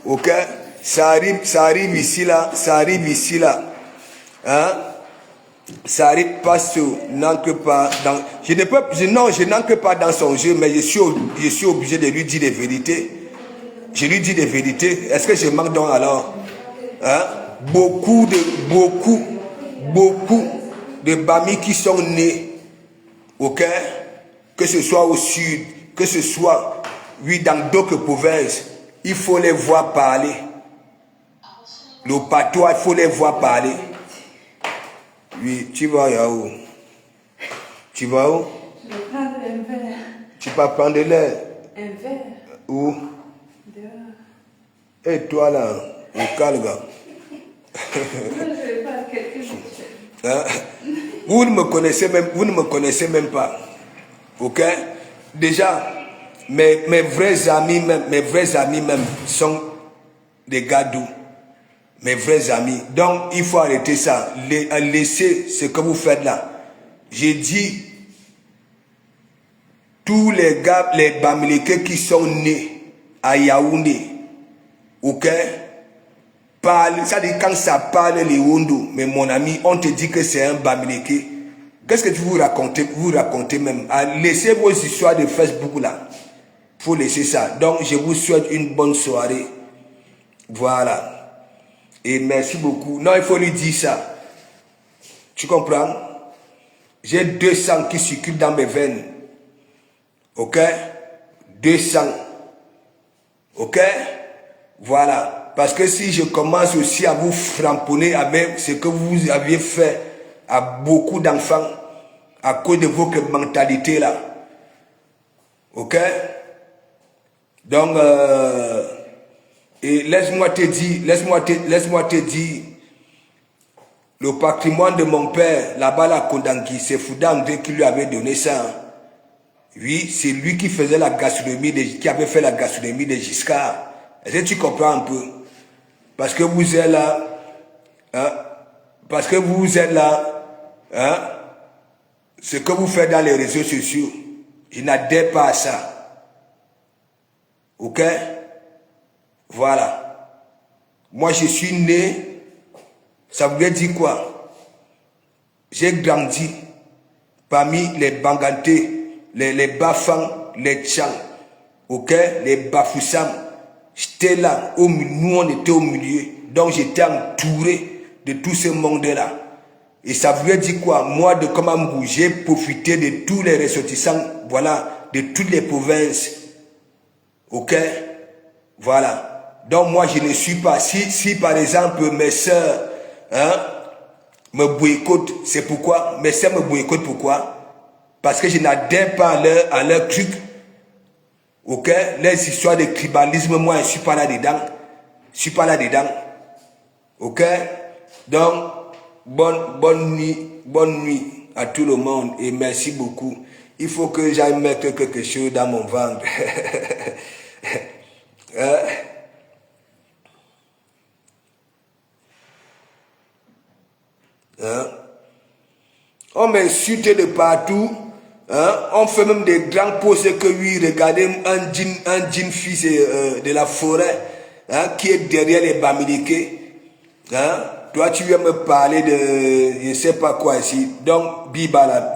Ok, ça arrive ici là, hein, ça arrive pas n'ancre pas dans, je n'ancre pas dans son jeu, mais je suis obligé de lui dire des vérités. Je lui dis des vérités. Est-ce que je manque donc alors? Hein? Beaucoup de Bami qui sont nés, ok? Que ce soit au sud, que ce soit, oui, dans d'autres provinces, il faut les voir parler. Le patois, il faut les voir parler. Oui, tu vas où? Tu vas où? Je vais prendre un verre. Tu vas prendre de l'air? Un verre. Où? Dehors. Et toi là, au Calga. Je vais pas quelqu'un de Hein? Vous ne me connaissez même pas. Ok? Déjà, mes vrais amis même sont des gars doux. Mes vrais amis. Donc, il faut arrêter ça. Laissez ce que vous faites là. J'ai dit, tous les gars, les Bamileke qui sont nés à Yaoundé, ok? Parle, ça dit quand ça parle les Wondo, mais mon ami, on te dit que c'est un Bamileke. Qu'est-ce que tu vous racontez même? Laissez vos histoires de Facebook là. Il faut laisser ça. Donc, je vous souhaite une bonne soirée. Voilà. Et merci beaucoup. Non, il faut lui dire ça. Tu comprends? J'ai 200 qui circulent dans mes veines. Ok? 200. Ok? Voilà. Parce que si je commence aussi à vous framponner avec ce que vous aviez fait à beaucoup d'enfants, à cause de votre mentalité là. Ok? Donc, et laisse-moi te dire, le patrimoine de mon père, là-bas, la Kondangui, c'est Fouda André qui lui avait donné ça. Oui, c'est lui qui faisait la gastronomie, qui avait fait la gastronomie de Giscard. Est-ce que tu comprends un peu? Parce que vous êtes là, hein? Parce que vous êtes là, hein? Ce que vous faites dans les réseaux sociaux, je n'adhère pas à ça. Ok? Voilà. Moi, je suis né, ça voulait dire quoi? J'ai grandi parmi les Banganté, les Bafang, les Tchang, ok? Les Bafoussam. J'étais là, nous on était au milieu. Donc j'étais entouré de tout ce monde-là. Et ça voulait dire quoi? Moi, de Kamamgou, j'ai profité de tous les ressortissants, voilà, de toutes les provinces. Ok? Voilà. Donc moi, je ne suis pas, si par exemple, mes soeurs, hein, me boycottent. C'est pourquoi, mes sœurs me boycottent. Pourquoi? Parce que je n'adhère pas à leur truc. Ok? Les histoires de tribalisme, moi, je ne suis pas là-dedans. Je suis pas là-dedans. Ok? Donc, bonne nuit à tout le monde et merci beaucoup. Il faut que j'aille mettre quelque chose dans mon ventre. On m'insulte de partout. On fait même des grands posts que oui, regardez un djinn fils de la forêt qui est derrière les Bamileke. Toi, tu viens me parler de je ne sais pas quoi ici. Donc, bibala.